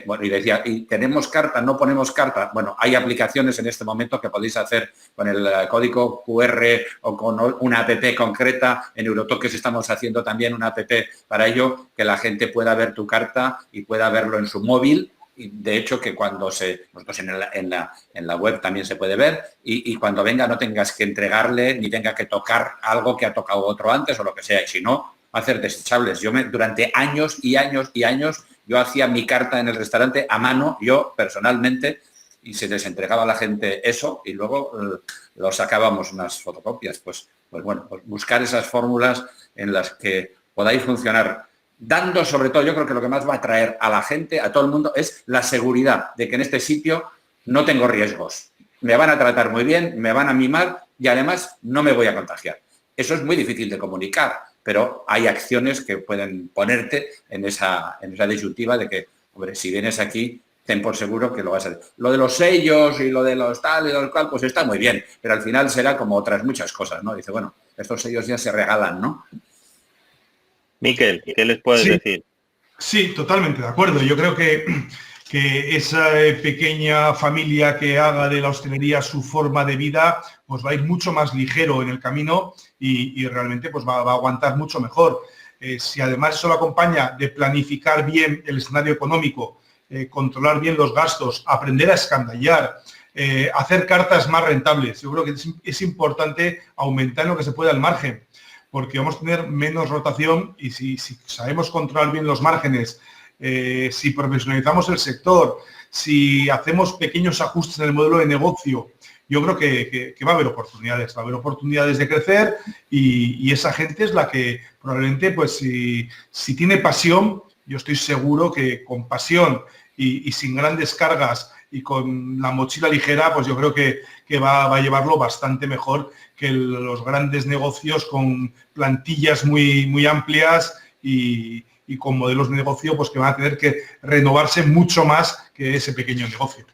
bueno, y decía, ¿y tenemos carta? ¿No ponemos carta? Bueno, hay aplicaciones en este momento que podéis hacer con el código QR o con una app concreta. En Eurotoques estamos haciendo también una app para ello, que la gente pueda ver tu carta y pueda verlo en su móvil. Y de hecho, que cuando nosotros en la web también se puede ver, y cuando venga no tengas que entregarle ni tenga que tocar algo que ha tocado otro antes o lo que sea, y si no, hacer desechables. Durante años y años y años, yo hacía mi carta en el restaurante a mano, yo personalmente, y se les entregaba a la gente eso, y luego lo sacábamos unas fotocopias. Pues bueno, pues buscar esas fórmulas en las que podáis funcionar, dando sobre todo, yo creo que lo que más va a atraer a la gente, a todo el mundo, es la seguridad de que en este sitio no tengo riesgos. Me van a tratar muy bien, me van a mimar y además no me voy a contagiar. Eso es muy difícil de comunicar, pero hay acciones que pueden ponerte en esa disyuntiva de que, hombre, si vienes aquí, ten por seguro que lo vas a hacer. Lo de los sellos y lo de los tal y lo cual, pues está muy bien, pero al final será como otras muchas cosas, ¿no? Dice, bueno, estos sellos ya se regalan, ¿no? Miquel, ¿qué les puedes decir? Sí, totalmente de acuerdo. Yo creo que esa pequeña familia que haga de la hostelería su forma de vida, pues va a ir mucho más ligero en el camino y realmente pues va a aguantar mucho mejor. Si además eso lo acompaña de planificar bien el escenario económico, controlar bien los gastos, aprender a escandallar, hacer cartas más rentables. Yo creo que es importante aumentar lo que se pueda el margen, porque vamos a tener menos rotación y si sabemos controlar bien los márgenes, si profesionalizamos el sector, si hacemos pequeños ajustes en el modelo de negocio, yo creo que va a haber oportunidades de crecer y esa gente es la que probablemente, pues si tiene pasión, yo estoy seguro que con pasión y sin grandes cargas y con la mochila ligera, pues yo creo que va a llevarlo bastante mejor que los grandes negocios con plantillas muy amplias y con modelos de negocio pues que van a tener que renovarse mucho más que ese pequeño negocio.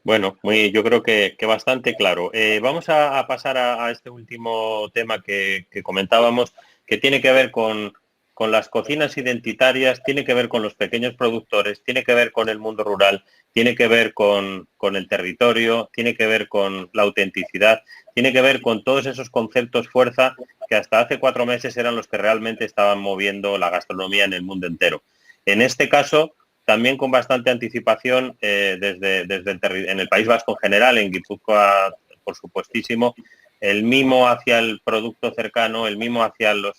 Bueno, yo creo que bastante claro. Vamos a pasar a este último tema que comentábamos, que tiene que ver con las cocinas identitarias, tiene que ver con los pequeños productores, tiene que ver con el mundo rural, tiene que ver con el territorio, tiene que ver con la autenticidad, tiene que ver con todos esos conceptos fuerza que hasta hace 4 meses eran los que realmente estaban moviendo la gastronomía en el mundo entero. En este caso, también con bastante anticipación en el País Vasco en general, en Guipúzcoa por supuestísimo, el mimo hacia el producto cercano, el mimo hacia las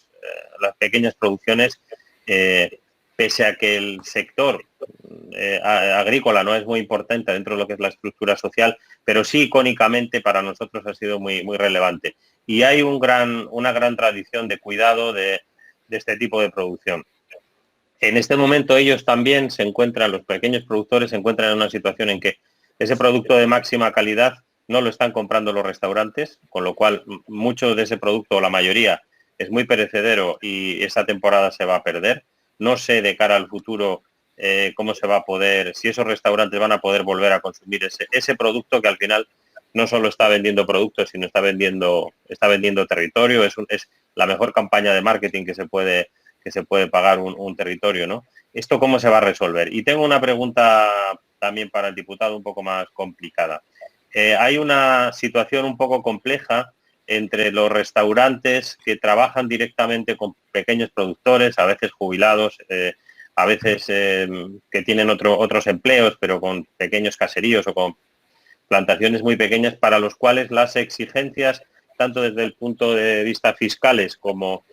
pequeñas producciones, pese a que el sector agrícola no es muy importante dentro de lo que es la estructura social, pero sí icónicamente para nosotros ha sido muy relevante. Y hay una gran tradición de cuidado de este tipo de producción. En este momento ellos también los pequeños productores se encuentran en una situación en que ese producto de máxima calidad no lo están comprando los restaurantes, con lo cual mucho de ese producto, o la mayoría, es muy perecedero y esa temporada se va a perder. No sé de cara al futuro cómo se va a poder, si esos restaurantes van a poder volver a consumir ese producto que al final no solo está vendiendo productos, sino está vendiendo territorio. Es la mejor campaña de marketing que se puede pagar un territorio, ¿no? ¿Esto cómo se va a resolver? Y tengo una pregunta también para el diputado un poco más complicada. Hay una situación un poco compleja entre los restaurantes que trabajan directamente con pequeños productores, a veces jubilados, a veces que tienen otros empleos, pero con pequeños caseríos o con plantaciones muy pequeñas, para los cuales las exigencias, tanto desde el punto de vista fiscales como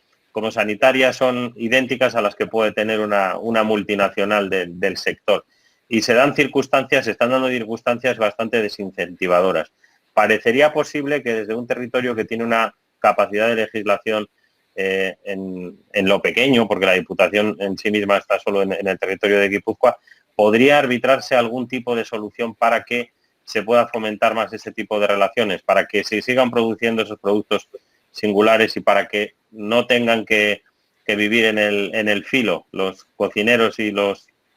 sanitarias, son idénticas a las que puede tener una multinacional del sector. Y se están dando circunstancias bastante desincentivadoras. Parecería posible que desde un territorio que tiene una capacidad de legislación en lo pequeño, porque la Diputación en sí misma está solo en el territorio de Guipúzcoa, podría arbitrarse algún tipo de solución para que se pueda fomentar más ese tipo de relaciones, para que se sigan produciendo esos productos singulares y para que no tengan que vivir en el filo los cocineros y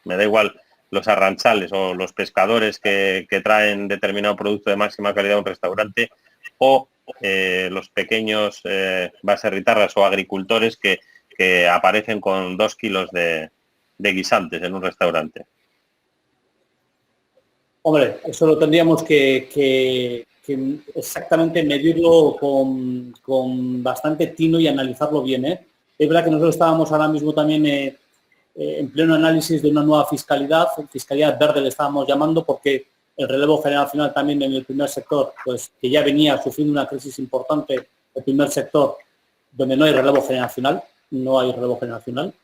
me da igual, los arranchales o los pescadores que traen determinado producto de máxima calidad a un restaurante, o los pequeños baserritarras o agricultores que aparecen con 2 kilos de guisantes en un restaurante. Hombre, eso lo tendríamos que exactamente medirlo con bastante tino y analizarlo bien, ¿eh? Es verdad que nosotros estábamos ahora mismo también en pleno análisis de una nueva fiscalidad verde le estábamos llamando, porque el relevo generacional también en el primer sector, pues que ya venía sufriendo una crisis importante, el primer sector donde no hay relevo generacional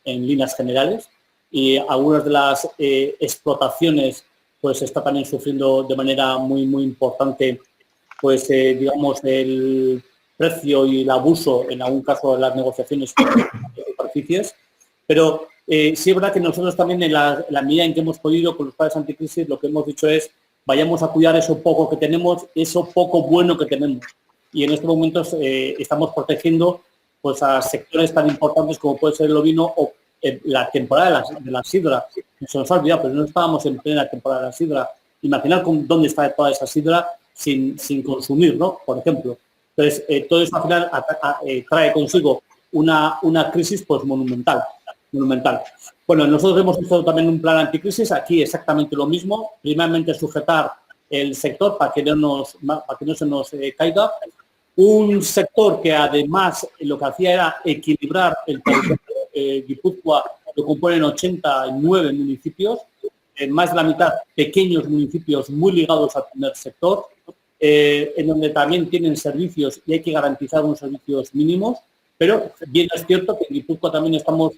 en líneas generales, y algunas de las explotaciones pues está también sufriendo de manera muy importante, pues digamos, el precio y el abuso, en algún caso, de las negociaciones de superficies. Pero sí es verdad que nosotros también, en la medida en que hemos podido con los padres anticrisis, lo que hemos dicho es vayamos a cuidar eso poco que tenemos, eso poco bueno que tenemos. Y en estos momentos estamos protegiendo pues a sectores tan importantes como puede ser el ovino, o la temporada de la sidra, se nos ha olvidado, pero no estábamos en plena temporada de la sidra. Imaginar dónde está toda esa sidra sin consumir, ¿no? Por ejemplo. Entonces, todo esto al final trae consigo una crisis pues monumental. Bueno, nosotros hemos hecho también un plan anticrisis, aquí exactamente lo mismo, primeramente sujetar el sector para que no se nos caiga. Un sector que además lo que hacía era equilibrar el territorio. Guipúzcoa lo componen 89 municipios, más de la mitad pequeños municipios muy ligados al primer sector, en donde también tienen servicios y hay que garantizar unos servicios mínimos, pero bien es cierto que en Guipúzcoa también estamos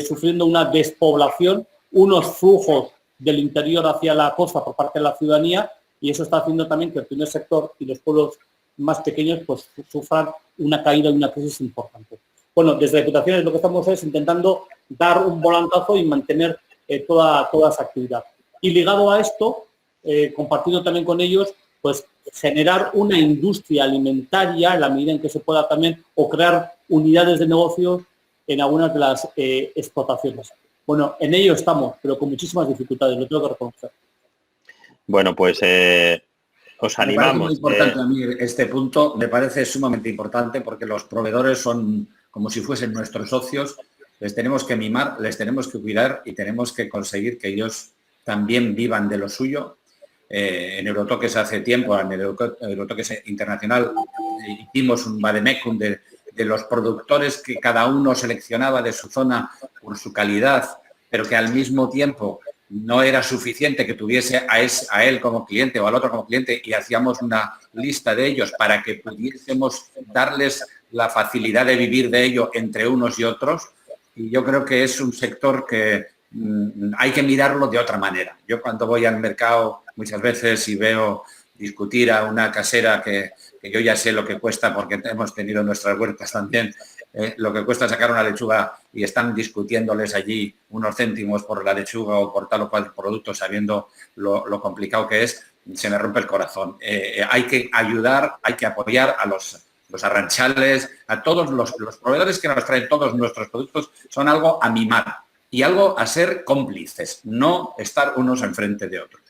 sufriendo una despoblación, unos flujos del interior hacia la costa por parte de la ciudadanía, y eso está haciendo también que el primer sector y los pueblos más pequeños pues sufran una caída y una crisis importante. Bueno, desde Diputaciones lo que estamos es intentando dar un volantazo y mantener toda esa actividad. Y ligado a esto, compartiendo también con ellos, pues generar una industria alimentaria en la medida en que se pueda también, o crear unidades de negocio en algunas de las explotaciones. Bueno, en ello estamos, pero con muchísimas dificultades, lo tengo que reconocer. Bueno, pues os animamos. Me parece muy importante a mí este punto, me parece sumamente importante porque los proveedores son como si fuesen nuestros socios, les tenemos que mimar, les tenemos que cuidar y tenemos que conseguir que ellos también vivan de lo suyo. En Eurotoques hace tiempo, en el Eurotoques Internacional, hicimos un vademecum de los productores que cada uno seleccionaba de su zona por su calidad, pero que al mismo tiempo no era suficiente que tuviese a él como cliente o al otro como cliente, y hacíamos una lista de ellos para que pudiésemos darles la facilidad de vivir de ello entre unos y otros. Y yo creo que es un sector que hay que mirarlo de otra manera. Yo cuando voy al mercado muchas veces y veo discutir a una casera que yo ya sé lo que cuesta porque hemos tenido nuestras huertas también, lo que cuesta sacar una lechuga, y están discutiéndoles allí unos céntimos por la lechuga o por tal o cual producto, sabiendo lo complicado que es, se me rompe el corazón. Hay que ayudar, hay que apoyar a los arranchales, a todos los proveedores que nos traen todos nuestros productos, son algo a mimar y algo a ser cómplices, no estar unos enfrente de otros.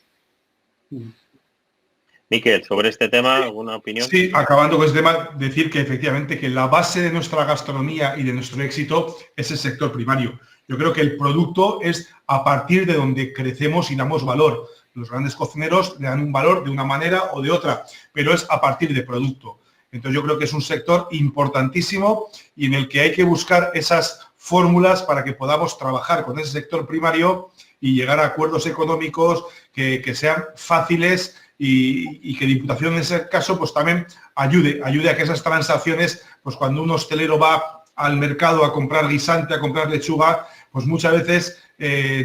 Miquel, sobre este tema, ¿alguna opinión? Sí, acabando con este tema, decir que efectivamente que la base de nuestra gastronomía y de nuestro éxito es el sector primario. Yo creo que el producto es a partir de donde crecemos y damos valor. Los grandes cocineros le dan un valor de una manera o de otra, pero es a partir de producto. Entonces yo creo que es un sector importantísimo y en el que hay que buscar esas fórmulas para que podamos trabajar con ese sector primario y llegar a acuerdos económicos que sean fáciles y que Diputación en ese caso pues también ayude a que esas transacciones, pues cuando un hostelero va al mercado a comprar guisante, a comprar lechuga, pues muchas veces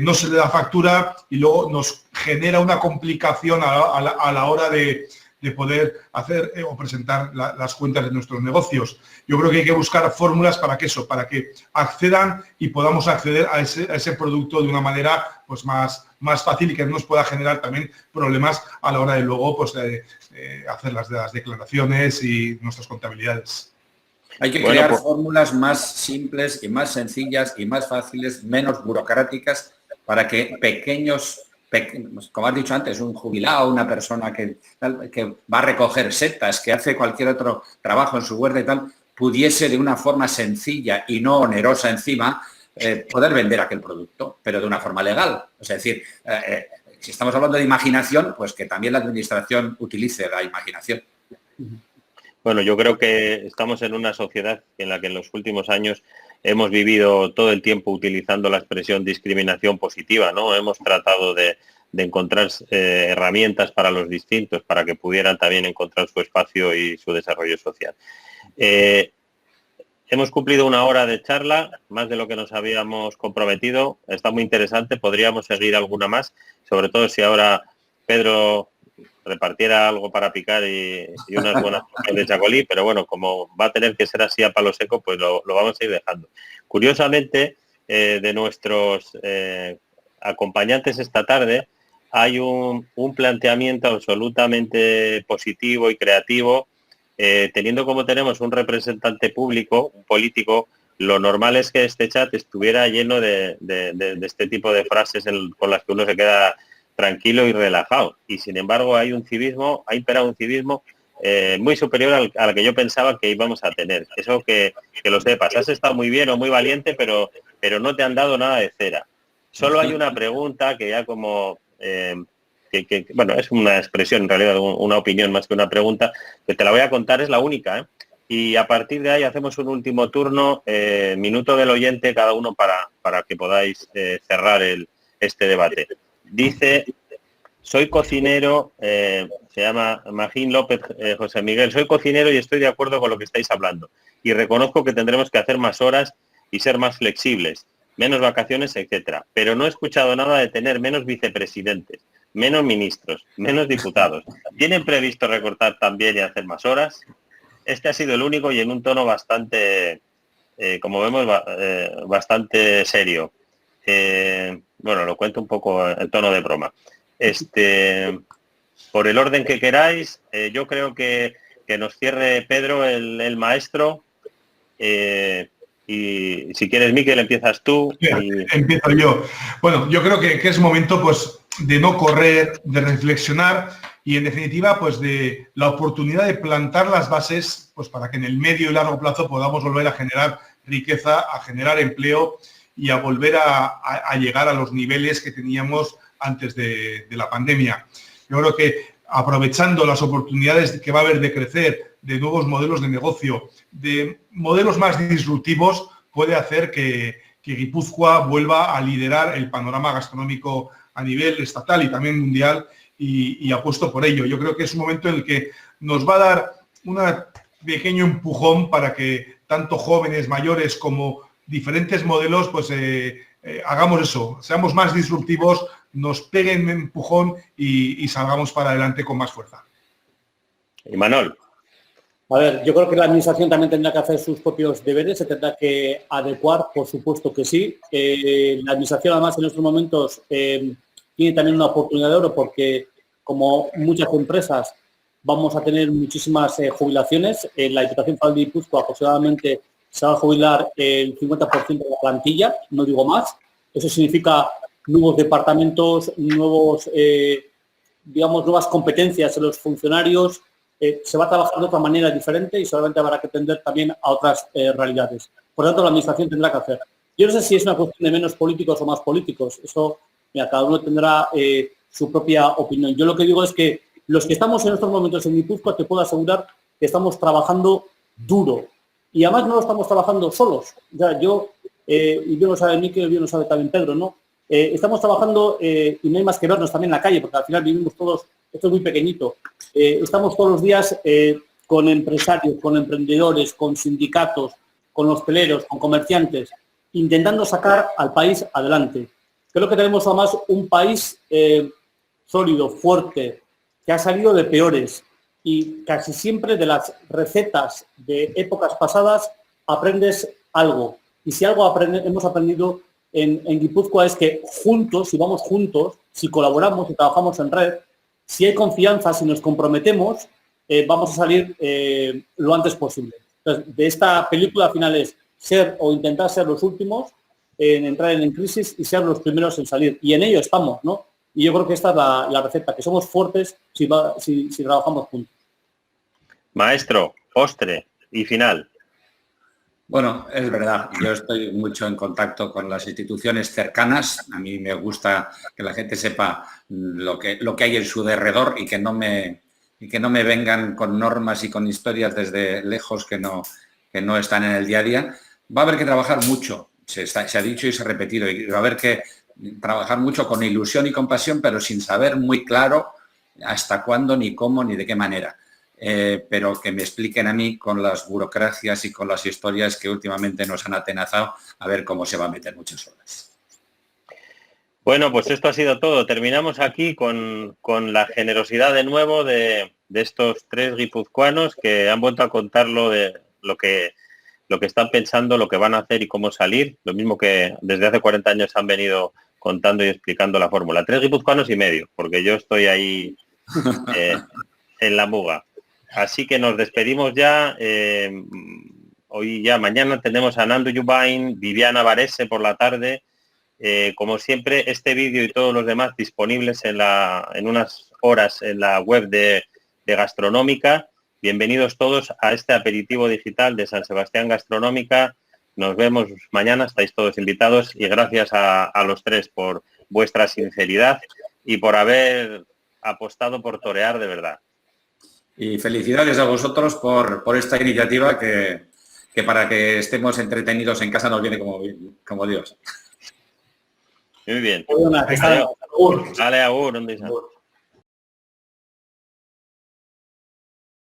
no se le da factura y luego nos genera una complicación a la hora de poder hacer o presentar las cuentas de nuestros negocios. Yo creo que hay que buscar fórmulas para que accedan y podamos acceder a ese producto de una manera pues más fácil y que no nos pueda generar también problemas a la hora de luego pues, hacer las declaraciones y nuestras contabilidades. Hay que crear fórmulas más simples y más sencillas y más fáciles, menos burocráticas, para que pequeños, como has dicho antes, un jubilado, una persona que va a recoger setas, que hace cualquier otro trabajo en su huerta y tal, pudiese de una forma sencilla y no onerosa encima poder vender aquel producto, pero de una forma legal. Es decir, si estamos hablando de imaginación, pues que también la administración utilice la imaginación. Bueno, yo creo que estamos en una sociedad en la que en los últimos años hemos vivido todo el tiempo utilizando la expresión discriminación positiva, ¿no? Hemos tratado de encontrar herramientas para los distintos, para que pudieran también encontrar su espacio y su desarrollo social. Hemos cumplido una hora de charla, más de lo que nos habíamos comprometido. Está muy interesante, podríamos seguir alguna más, sobre todo si ahora Pedro repartiera algo para picar y unas buenas toques de chacolí, pero bueno, como va a tener que ser así a palo seco, pues lo vamos a ir dejando. Curiosamente, de nuestros acompañantes esta tarde, hay un planteamiento absolutamente positivo y creativo, teniendo como tenemos un representante público, un político, lo normal es que este chat estuviera lleno de este tipo de frases con las que uno se queda tranquilo y relajado. Y sin embargo ha imperado un civismo muy superior al que yo pensaba que íbamos a tener. Eso que lo sepas. Has estado muy bien o muy valiente, pero no te han dado nada de cera. Solo hay una pregunta que ya como... bueno, es una expresión, en realidad, una opinión más que una pregunta, que te la voy a contar, es la única, ¿eh? Y a partir de ahí hacemos un último turno, minuto del oyente cada uno para que podáis cerrar este debate. Dice, soy cocinero, se llama Magín López José Miguel, soy cocinero y estoy de acuerdo con lo que estáis hablando. Y reconozco que tendremos que hacer más horas y ser más flexibles, menos vacaciones, etcétera. Pero no he escuchado nada de tener menos vicepresidentes, menos ministros, menos diputados. ¿Tienen previsto recortar también y hacer más horas? Este ha sido el único y en un tono bastante, como vemos, bastante serio. Bueno, lo cuento un poco en tono de broma. Por el orden que queráis, yo creo que nos cierre Pedro, el maestro. Y si quieres, Miquel, empiezas tú. Empiezo yo. Bueno, yo creo que es momento pues de no correr, de reflexionar y en definitiva pues de la oportunidad de plantar las bases pues para que en el medio y largo plazo podamos volver a generar riqueza, a generar empleo y a volver a llegar a los niveles que teníamos antes de la pandemia. Yo creo que aprovechando las oportunidades que va a haber de crecer, de nuevos modelos de negocio, de modelos más disruptivos, puede hacer que Guipúzcoa vuelva a liderar el panorama gastronómico a nivel estatal y también mundial y apuesto por ello. Yo creo que es un momento en el que nos va a dar un pequeño empujón para que tanto jóvenes, mayores como diferentes modelos, pues hagamos eso, seamos más disruptivos, nos peguen un empujón y salgamos para adelante con más fuerza. Y Manol. A ver, yo creo que la administración también tendrá que hacer sus propios deberes, se tendrá que adecuar, por supuesto que sí. La administración, además, en estos momentos tiene también una oportunidad de oro porque, como muchas empresas, vamos a tener muchísimas jubilaciones. En la Diputación Foral de Guipúzcoa aproximadamente se va a jubilar el 50% de la plantilla, no digo más. Eso significa nuevos departamentos, nuevas competencias en los funcionarios. Se va a trabajar de otra manera diferente y solamente habrá que atender también a otras realidades. Por lo tanto, la administración tendrá que hacer. Yo no sé si es una cuestión de menos políticos o más políticos. Eso, mira, cada uno tendrá su propia opinión. Yo lo que digo es que los que estamos en estos momentos en Guipúzcoa, te puedo asegurar que estamos trabajando duro. Y además no lo estamos trabajando solos. O sea, y bien lo sabe Miquel, bien lo sabe también Pedro, ¿no? Estamos trabajando, y no hay más que vernos también en la calle, porque al final vivimos todos, esto es muy pequeñito, estamos todos los días con empresarios, con emprendedores, con sindicatos, con hosteleros, con comerciantes, intentando sacar al país adelante. Creo que tenemos además un país sólido, fuerte, que ha salido de peores y casi siempre de las recetas de épocas pasadas aprendes algo. Y si algo hemos aprendido en Guipúzcoa es que juntos, si vamos juntos, si colaboramos y trabajamos en red, si hay confianza, si nos comprometemos, vamos a salir lo antes posible. Entonces, de esta película al final es ser o intentar ser los últimos en entrar en crisis y ser los primeros en salir. Y en ello estamos, ¿no? Y yo creo que esta es la receta, que somos fuertes si trabajamos juntos. Maestro, postre y final. Bueno, es verdad, yo estoy mucho en contacto con las instituciones cercanas. A mí me gusta que la gente sepa lo que hay en su derredor y que no me vengan con normas y con historias desde lejos que no están en el día a día. Va a haber que trabajar mucho, se ha dicho y se ha repetido, y va a haber que trabajar mucho con ilusión y con pasión, pero sin saber muy claro hasta cuándo, ni cómo, ni de qué manera. Pero que me expliquen a mí con las burocracias y con las historias que últimamente nos han atenazado, a ver cómo se va a meter muchas horas. Bueno, pues esto ha sido todo. Terminamos aquí con la generosidad de nuevo de estos tres guipuzcoanos que han vuelto a contar lo que están pensando, lo que van a hacer y cómo salir. Lo mismo que desde hace 40 años han venido contando y explicando la fórmula. 3 guipuzcoanos y medio, porque yo estoy ahí en la muga. Así que nos despedimos ya. hoy ya, mañana tenemos a Nando Yubain, Viviana Varese por la tarde. Como siempre, este vídeo y todos los demás disponibles en unas horas en la web de Gastronómica. Bienvenidos todos a este aperitivo digital de San Sebastián Gastronómica. Nos vemos mañana, estáis todos invitados y gracias a los tres por vuestra sinceridad y por haber apostado por torear de verdad. Y felicidades a vosotros por esta iniciativa que para que estemos entretenidos en casa nos viene como Dios. Muy bien. Perdona, Vale, agur, ¿dónde está?